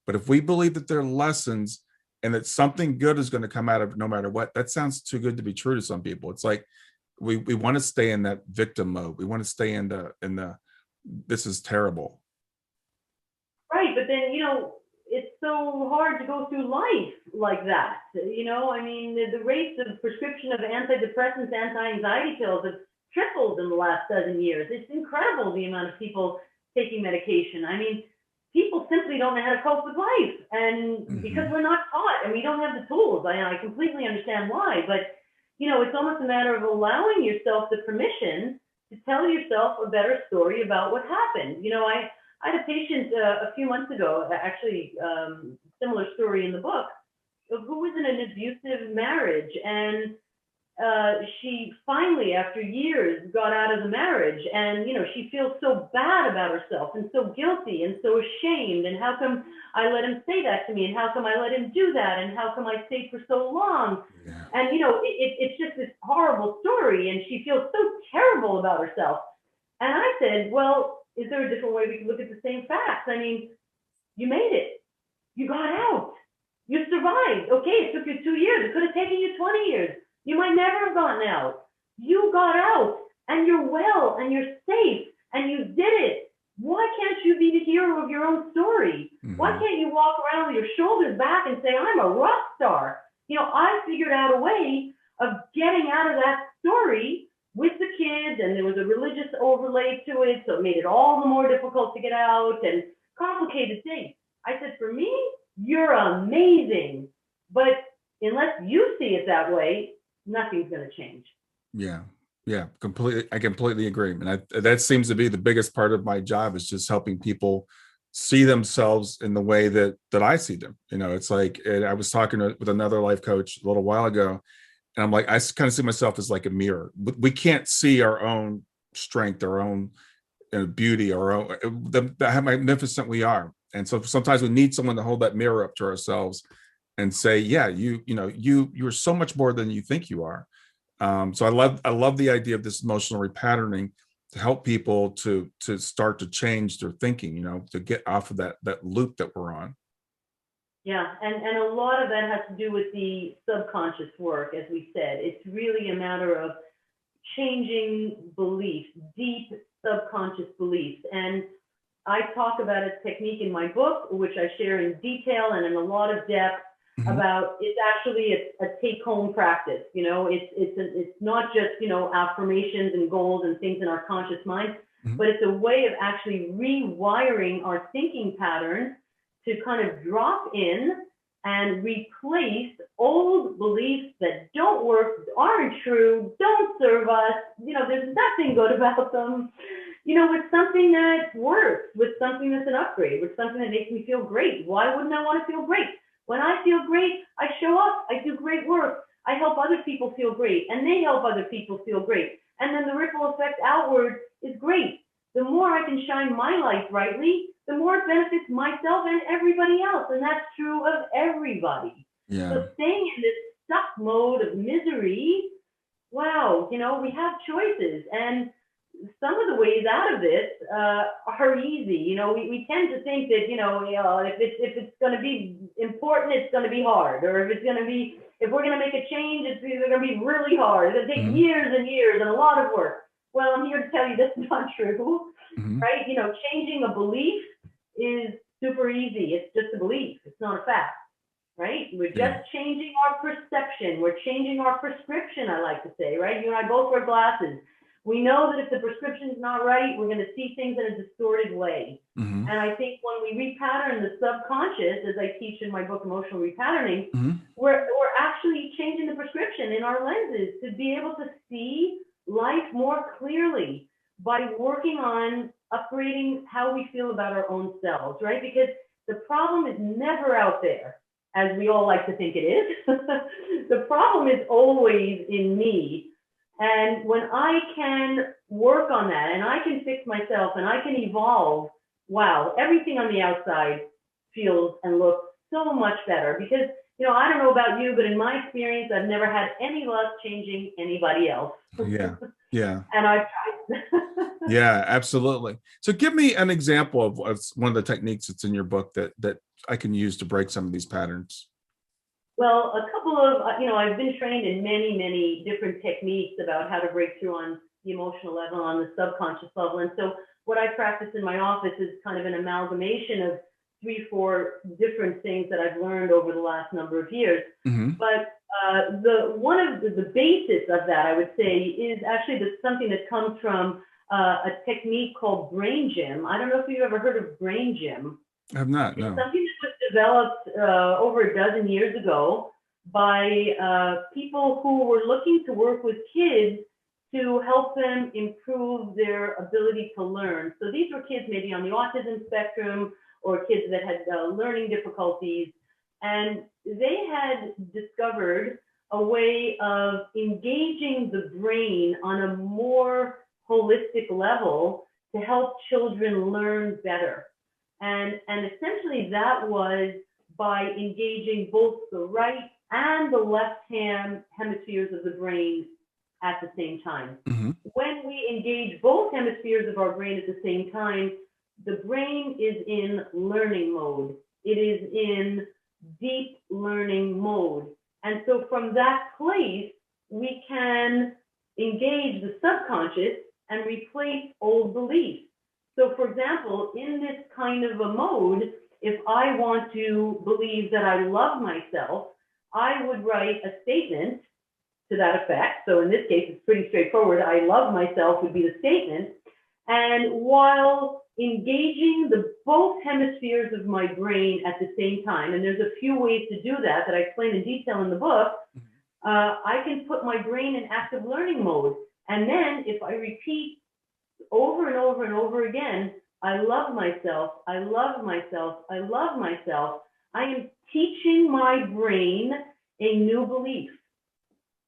but if we believe that they're lessons and that something good is going to come out of it no matter what, that sounds too good to be true to some people. It's like we want to stay in that victim mode. We want to stay in the this is terrible. Right, but then, it's so hard to go through life like that. I mean, the rates of prescription of antidepressants, anti-anxiety pills have tripled in the last dozen years. It's incredible the amount of people taking medication. I mean, people simply don't know how to cope with life, and because we're not taught and we don't have the tools. I completely understand why, but it's almost a matter of allowing yourself the permission to tell yourself a better story about what happened. I had a patient a few months ago, actually, similar story in the book, who was in an abusive marriage, and she finally, after years, got out of the marriage, and she feels so bad about herself and so guilty and so ashamed, and how come I let him say that to me, and how come I let him do that, and how come I stayed for so long? Yeah. And it's just this horrible story, and she feels so terrible about herself. And I said, well, is there a different way we can look at the same facts? I mean, you made it. You got out. You survived. Okay, it took you 2 years. It could have taken you 20 years. You might never have gotten out. You got out, and you're well, and you're safe, and you did it. Why can't you be the hero of your own story? Why can't you walk around with your shoulders back and say, I'm a rock star? I figured out a way of getting out of that story with the kids, and there was a religious overlay to it, so it made it all the more difficult to get out, and complicated things. I said, for me, you're amazing, but unless you see it that way, nothing's going to change. Yeah, completely. I completely agree. And that seems to be the biggest part of my job, is just helping people see themselves in the way that I see them. It's like, I was talking with another life coach a little while ago, and I'm like, I kind of see myself as like a mirror. We can't see our own strength, our own beauty, our own, how magnificent we are. And so sometimes we need someone to hold that mirror up to ourselves and say, yeah, you're so much more than you think you are. So I love the idea of this emotional repatterning to help people to start to change their thinking, to get off of that loop that we're on. Yeah, and a lot of that has to do with the subconscious work, as we said. It's really a matter of changing beliefs, deep subconscious beliefs. And I talk about a technique in my book, which I share in detail and in a lot of depth, about it's actually a take-home practice. It's not just affirmations and goals and things in our conscious mind, but it's a way of actually rewiring our thinking patterns to kind of drop in and replace old beliefs that don't work, aren't true, don't serve us, there's nothing good about them, with something that works, with something that's an upgrade, with something that makes me feel great. Why wouldn't I want to feel great? When I feel great, I show up, I do great work, I help other people feel great, and they help other people feel great. And then the ripple effect outward is great. The more I can shine my light brightly, the more it benefits myself and everybody else. And that's true of everybody. Yeah. So staying in this stuck mode of misery, wow, we have choices. And some of the ways out of this are easy. We tend to think that, if it's going to be important, it's going to be hard. Or if we're going to make a change, it's either going to be really hard. It's going to take years and years and a lot of work. Well, I'm here to tell you that's not true, right? Changing a belief is super easy. It's just a belief. It's not a fact, right? We're just changing our perception. We're changing our prescription, I like to say, right? You and I both wear glasses. We know that if the prescription is not right, we're going to see things in a distorted way. And I think when we repattern the subconscious, as I teach in my book, Emotional Repatterning, we're actually changing the prescription in our lenses to be able to see life more clearly by working on upgrading how we feel about our own selves, right? Because the problem is never out there, as we all like to think it is. The problem is always in me. And when I can work on that and I can fix myself and I can evolve, wow, everything on the outside feels and looks so much better. Because, I don't know about you, but in my experience, I've never had any luck changing anybody else. Yeah. Yeah. And I've tried. Yeah, absolutely. So give me an example of one of the techniques that's in your book that I can use to break some of these patterns. Well, a couple of, I've been trained in many, many different techniques about how to break through on the emotional level, on the subconscious level. And so what I practice in my office is kind of an amalgamation of 3-4 different things that I've learned over the last number of years. Mm-hmm. But one of the basis of that, I would say, is actually something that comes from a technique called brain gym. I don't know if you've ever heard of brain gym. I have not, no. It's something that was developed over a dozen years ago by people who were looking to work with kids to help them improve their ability to learn. So these were kids maybe on the autism spectrum or kids that had learning difficulties. And they had discovered a way of engaging the brain on a more holistic level to help children learn better. And essentially that was by engaging both the right and the left hemispheres of the brain at the same time. Mm-hmm. When we engage both hemispheres of our brain at the same time, the brain is in learning mode. It is in deep learning mode. And so from that place, we can engage the subconscious and replace old beliefs. So for example, in this kind of a mode, if I want to believe that I love myself, I would write a statement to that effect. So in this case, it's pretty straightforward. I love myself would be the statement. And while engaging both hemispheres of my brain at the same time, and there's a few ways to do that I explain in detail in the book, I can put my brain in active learning mode. And then if I repeat over and over and over again, I love myself, I love myself, I love myself, I am teaching my brain a new belief.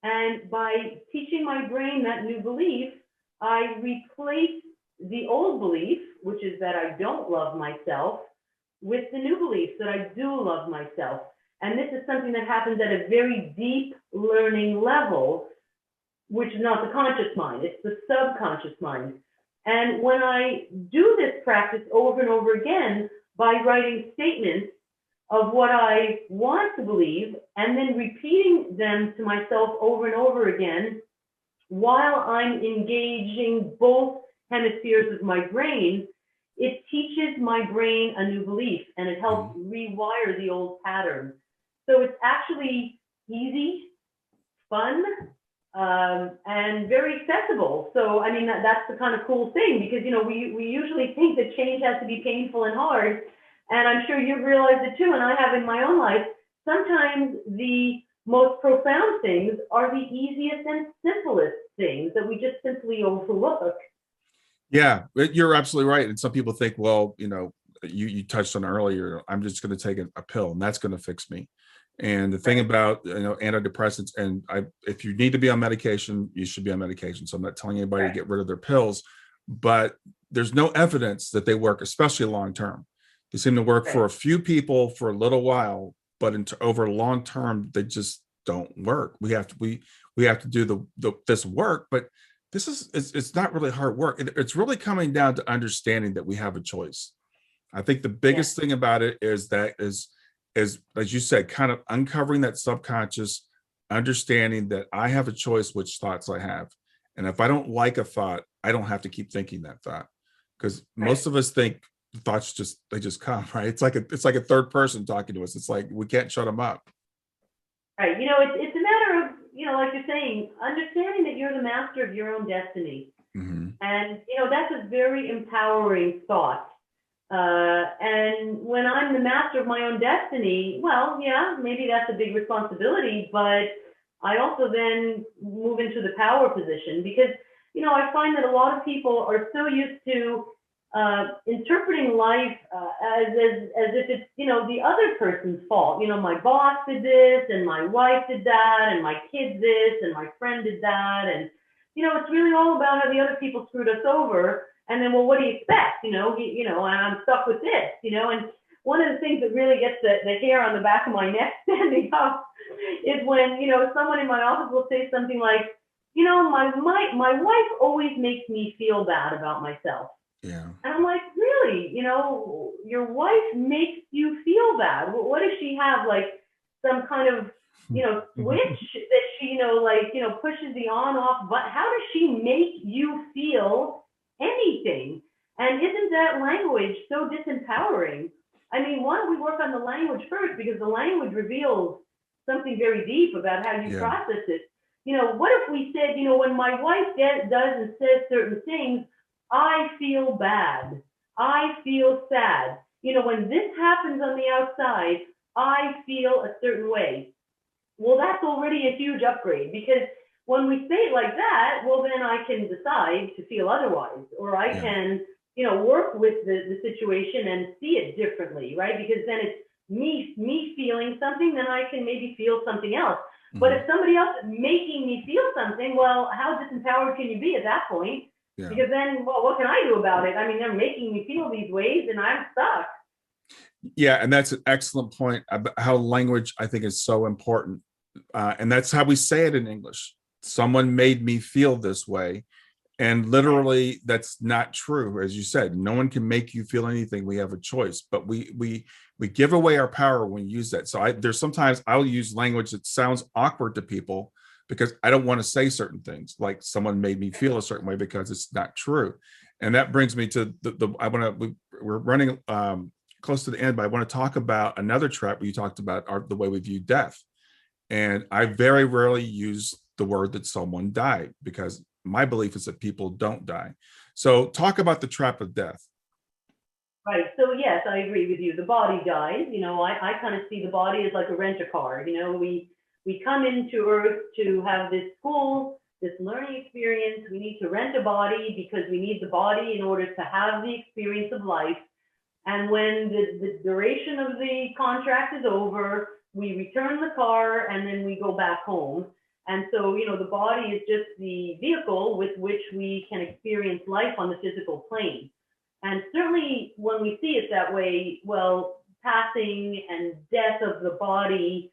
And by teaching my brain that new belief, I replace the old belief, which is that I don't love myself, with the new belief that I do love myself. And this is something that happens at a very deep learning level, which is not the conscious mind, it's the subconscious mind. And when I do this practice over and over again by writing statements of what I want to believe and then repeating them to myself over and over again while I'm engaging both hemispheres of my brain, it teaches my brain a new belief and it helps rewire the old patterns. So it's actually easy, fun, and very accessible. So, I mean, that's the kind of cool thing because, we usually think that change has to be painful and hard. And I'm sure you've realized it too, and I have in my own life. Sometimes the most profound things are the easiest and simplest things that we just simply overlook. Yeah, you're absolutely right. And some people think, well, you touched on earlier, I'm just going to take a pill and that's going to fix me. And the thing about antidepressants, and if you need to be on medication, you should be on medication. So I'm not telling anybody to get rid of their pills, but there's no evidence that they work, especially long term. They seem to work for a few people for a little while, but over long term, they just don't work. We have to do this work, but it's not really hard work. It's really coming down to understanding that we have a choice. I think the biggest thing about it is as you said, kind of uncovering that subconscious, understanding that I have a choice which thoughts I have. And if I don't like a thought, I don't have to keep thinking that thought. Because most of us think the thoughts they just come, right? It's like a third person talking to us. It's like we can't shut them up. Right. It's a matter of, like you're saying, understanding that you're the master of your own destiny. Mm-hmm. And, that's a very empowering thought. And when I'm the master of my own destiny, well, yeah, maybe that's a big responsibility, but I also then move into the power position because, I find that a lot of people are so used to interpreting life as if it's, the other person's fault. My boss did this and my wife did that and my kid this and my friend did that. And, it's really all about how the other people screwed us over. And then, well, what do you expect? And I'm stuck with this, and one of the things that really gets the hair on the back of my neck standing up is when, someone in my office will say something like, my wife always makes me feel bad about myself. Yeah. And I'm like, really? Your wife makes you feel bad. What does she have, like some kind of, switch that she, pushes the on off? But how does she make you feel anything? And isn't that language so disempowering? I mean, why don't we work on the language first? Because the language reveals something very deep about how you process it. What if we said, when my wife does and says certain things, I feel bad. I feel sad. When this happens on the outside, I feel a certain way. Well, that's already a huge upgrade, because when we say it like that, well, then I can decide to feel otherwise, or I can, work with the situation and see it differently, right? Because then it's me feeling something, then I can maybe feel something else. Mm-hmm. But if somebody else is making me feel something, well, how disempowered can you be at that point? Yeah. Because then, well, what can I do about it? I mean, they're making me feel these ways and I'm stuck. Yeah, and that's an excellent point about how language, I think, is so important. And that's how we say it in English. Someone made me feel this way. And literally, that's not true. As you said, no one can make you feel anything. We have a choice, but we give away our power when we use that. So there's sometimes I'll use language that sounds awkward to people because I don't want to say certain things, like someone made me feel a certain way, because it's not true. And that brings me to we're running close to the end, but I want to talk about another trap where you talked about the way we view death. And I very rarely use the word that someone died, because my belief is that people don't die. So talk about the trap of death. Right. So yes, I agree with you. The body dies. I kind of see the body as like a rent-a-car. We come into Earth to have this school, this learning experience. We need to rent a body because we need the body in order to have the experience of life. And when the duration of the contract is over, we return the car and then we go back home. And so, the body is just the vehicle with which we can experience life on the physical plane. And certainly when we see it that way, well, passing and death of the body,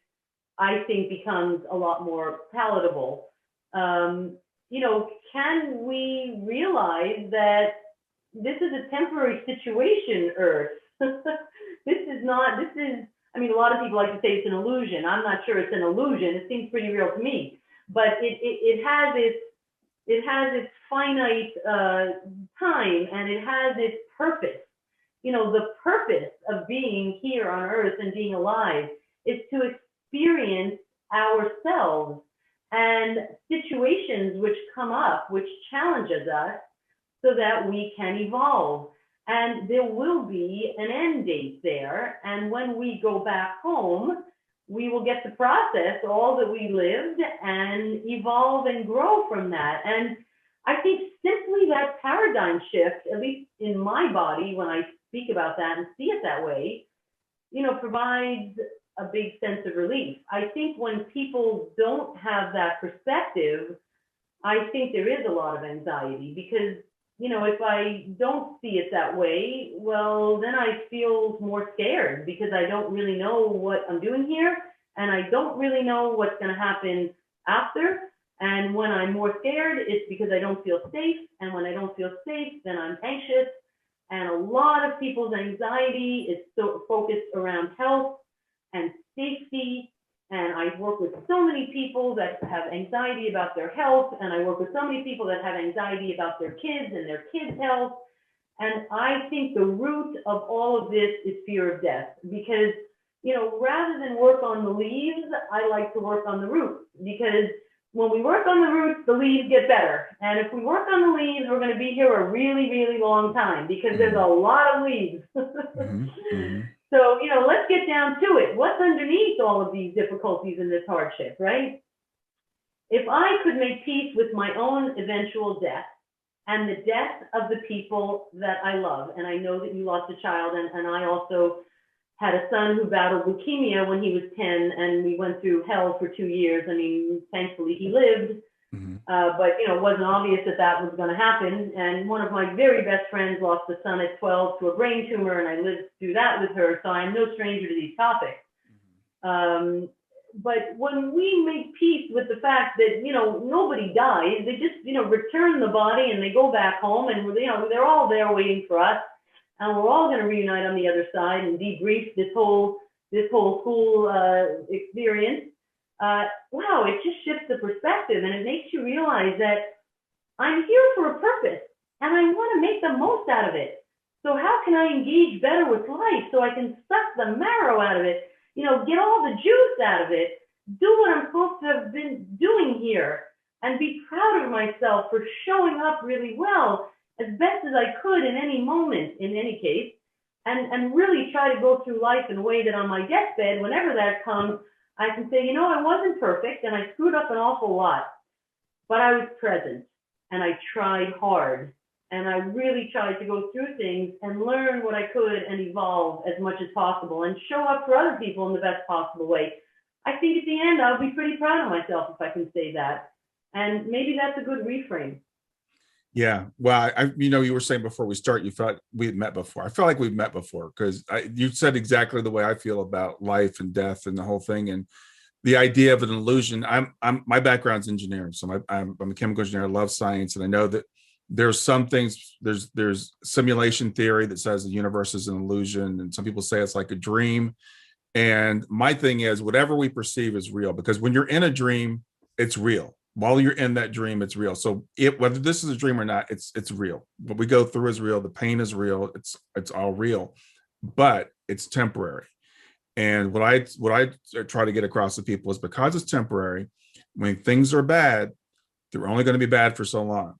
I think, becomes a lot more palatable. Can we realize that this is a temporary situation, Earth? I mean, a lot of people like to say it's an illusion. I'm not sure it's an illusion. It seems pretty real to me. But it has its finite time, and it has its purpose. The purpose of being here on Earth and being alive is to experience ourselves and situations which come up, which challenges us, so that we can evolve. And there will be an end date there. And when we go back home, we will get to process all that we lived and evolve and grow from that. And I think simply that paradigm shift, at least in my body, when I speak about that and see it that way, provides a big sense of relief. I think when people don't have that perspective, I think there is a lot of anxiety, because if I don't see it that way, well, then I feel more scared, because I don't really know what I'm doing here, and I don't really know what's going to happen after. And when I'm more scared, it's because I don't feel safe. And when I don't feel safe, then I'm anxious. And a lot of people's anxiety is so focused around health and safety. And I work with so many people that have anxiety about their health, and I work with so many people that have anxiety about their kids and their kids' health. And I think the root of all of this is fear of death, because, rather than work on the leaves, I like to work on the roots, because when we work on the roots, the leaves get better. And if we work on the leaves, we're going to be here a really, really long time, because there's a lot of leaves. So, let's get down to it. What's underneath all of these difficulties and this hardship, right? If I could make peace with my own eventual death and the death of the people that I love, and I know that you lost a child, and I also had a son who battled leukemia when he was 10, and we went through hell for 2 years. I mean, thankfully he lived. Mhm. But, it wasn't obvious that that was going to happen. And one of my very best friends lost a son at 12 to a brain tumor, and I lived through that with her. So I'm no stranger to these topics. But when we make peace with the fact that, nobody dies, they just, return the body and they go back home, and, they're all there waiting for us. And we're all going to reunite on the other side and debrief this whole school experience. Wow, it just shifts the perspective, and it makes you realize that I'm here for a purpose and I want to make the most out of it. So how can I engage better with life so I can suck the marrow out of it, get all the juice out of it, do what I'm supposed to have been doing here, and be proud of myself for showing up really well as best as I could in any moment, in any case, and really try to go through life in a way that on my deathbed, whenever that comes, I can say, I wasn't perfect and I screwed up an awful lot, but I was present and I tried hard and I really tried to go through things and learn what I could and evolve as much as possible and show up for other people in the best possible way. I think at the end, I'll be pretty proud of myself if I can say that. And maybe that's a good reframe. Yeah. Well, you were saying before we start, you felt we had met before. I feel like we've met before because you said exactly the way I feel about life and death and the whole thing. And the idea of an illusion, my background's engineering. So I'm a chemical engineer. I love science. And I know that there's some things, there's simulation theory that says the universe is an illusion. And some people say it's like a dream. And my thing is whatever we perceive is real, because when you're in a dream, it's real. While you're in that dream, it's real. So whether this is a dream or not, it's real. What we go through is real. The pain is real. It's all real, but it's temporary. And what I try to get across to people is because it's temporary, when things are bad, they're only going to be bad for so long.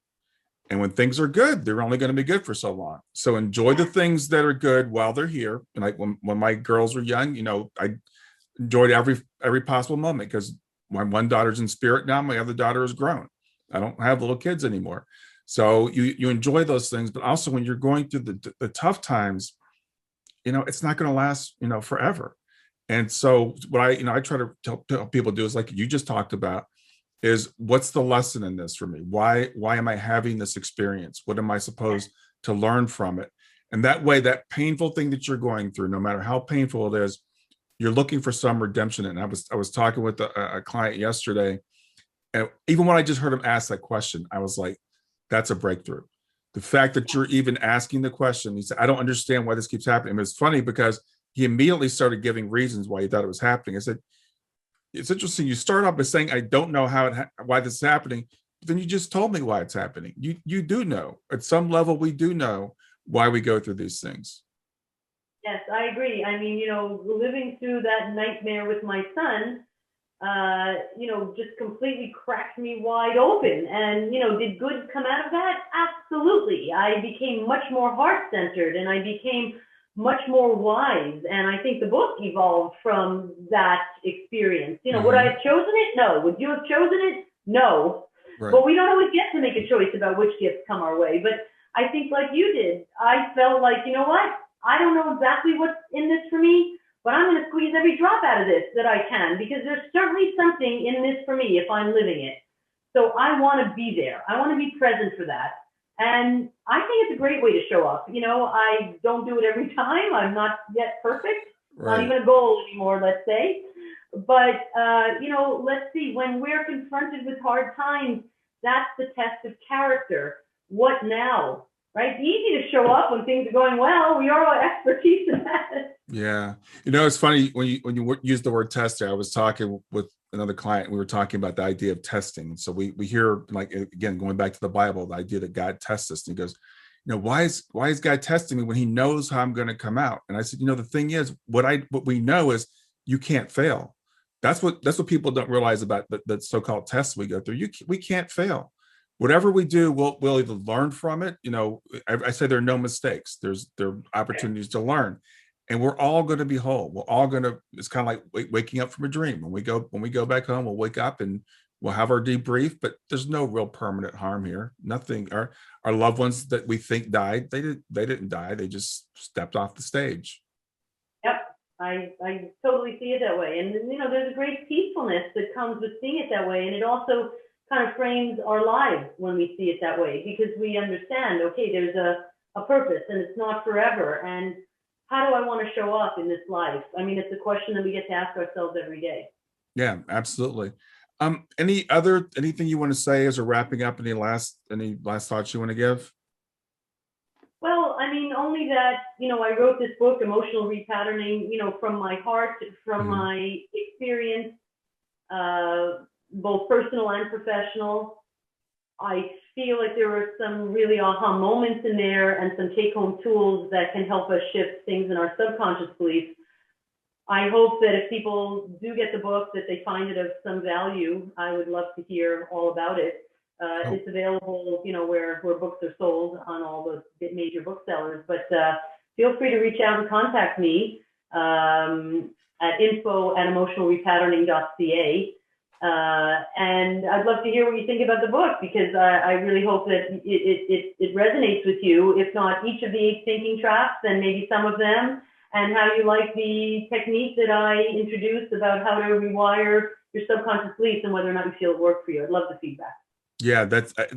And when things are good, they're only going to be good for so long. So enjoy the things that are good while they're here. And like when my girls were young, I enjoyed every possible moment, because my one daughter's in spirit now, my other daughter is grown. I don't have little kids anymore. So you enjoy those things, but also when you're going through the tough times, it's not going to last, forever. And so what I try to tell people do is like you just talked about, is what's the lesson in this for me? Why am I having this experience? What am I supposed to learn from it? And that way, that painful thing that you're going through, no matter how painful it is, you're looking for some redemption. And I was talking with a client yesterday, and even when I just heard him ask that question, I was like, that's a breakthrough. The fact that you're even asking the question, he said, I don't understand why this keeps happening. And it's funny because he immediately started giving reasons why he thought it was happening. I said, it's interesting. You start off by saying, I don't know why this is happening. But then you just told me why it's happening. You do know. At some level, we do know why we go through these things. Yes, I agree. I mean, living through that nightmare with my son, just completely cracked me wide open. And, did good come out of that? Absolutely. I became much more heart-centered and I became much more wise. And I think the book evolved from that experience. Would I have chosen it? No. Would you have chosen it? No. Right. But we don't always get to make a choice about which gifts come our way. But I think like you did, I felt like, you know what? I don't know exactly what's in this for me, but I'm going to squeeze every drop out of this that I can, because there's certainly something in this for me if I'm living it. So I want to be there. I want to be present for that. And I think it's a great way to show up. I don't do it every time. I'm not yet perfect. Right. Not even a goal anymore, let's say. But, let's see, when we're confronted with hard times, that's the test of character. What now? Right? It's easy to show up when things are going well. We are expertise in that. Yeah. It's funny when you use the word tester. I was talking with another client. We were talking about the idea of testing. And so we hear, like, again, going back to the Bible, the idea that God tests us. And he goes, why is God testing me when he knows how I'm going to come out? And I said, the thing is, what we know is you can't fail. That's what people don't realize about the so-called tests we go through. We can't fail. Whatever we do, we'll either learn from it. I say there are no mistakes. There are opportunities to learn, and we're all going to be whole. We're all going to. It's kind of like waking up from a dream. When we go back home, we'll wake up and we'll have our debrief. But there's no real permanent harm here. Nothing. Our loved ones that we think died, they didn't die. They just stepped off the stage. Yep, I totally see it that way. And there's a great peacefulness that comes with seeing it that way, and it also kind of frames our lives when we see it that way, because we understand, okay, there's a purpose and it's not forever. And how do I want to show up in this life? I mean, it's a question that we get to ask ourselves every day. Yeah, absolutely. Anything you want to say as we're wrapping up? Any last thoughts you want to give? Well, I mean, only that, I wrote this book, Emotional Repatterning, from my heart, from my experience, both personal and professional. I feel like there were some really aha moments in there and some take-home tools that can help us shift things in our subconscious beliefs. I hope that if people do get the book, that they find it of some value. I would love to hear all about it. It's available, where books are sold on all the major booksellers. But feel free to reach out and contact me at info@emotionalrepatterning.ca. And I'd love to hear what you think about the book, because I really hope that it resonates with you, if not each of the 8 thinking traps, then maybe some of them, and how you like the technique that I introduced about how to rewire your subconscious beliefs and whether or not you feel it worked for you. I'd love the feedback. Yeah,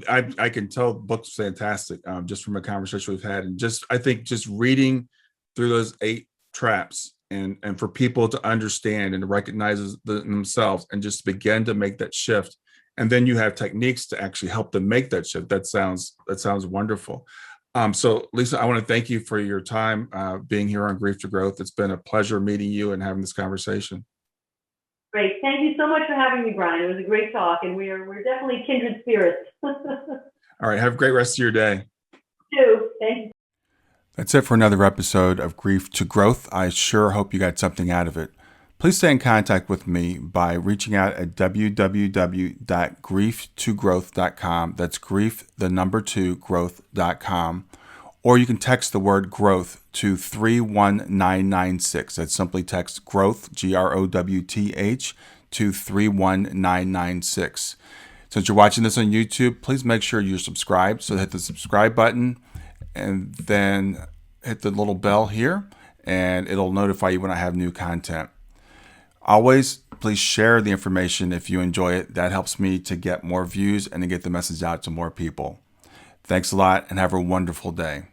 I can tell the book's fantastic, just from a conversation we've had, and I think just reading through those 8 traps and for people to understand and to recognize themselves and just begin to make that shift. And then you have techniques to actually help them make that shift. That sounds wonderful. So Lisa, I want to thank you for your time being here on Grief to Growth. It's been a pleasure meeting you and having this conversation. Great. Thank you so much for having me, Brian. It was a great talk, and we're definitely kindred spirits. All right. Have a great rest of your day. You too. Thank you. That's it for another episode of Grief to Growth. I sure hope you got something out of it. Please stay in contact with me by reaching out at www.grieftogrowth.com. That's growth2growth.com. Or you can text the word growth to 31996. That's simply text growth, GROWTH, to 31996. Since you're watching this on YouTube, please make sure you're subscribed. So hit the subscribe button and then hit the little bell here, and it'll notify you when I have new content. Always, please share the information if you enjoy it. That helps me to get more views and to get the message out to more people. Thanks a lot and have a wonderful day.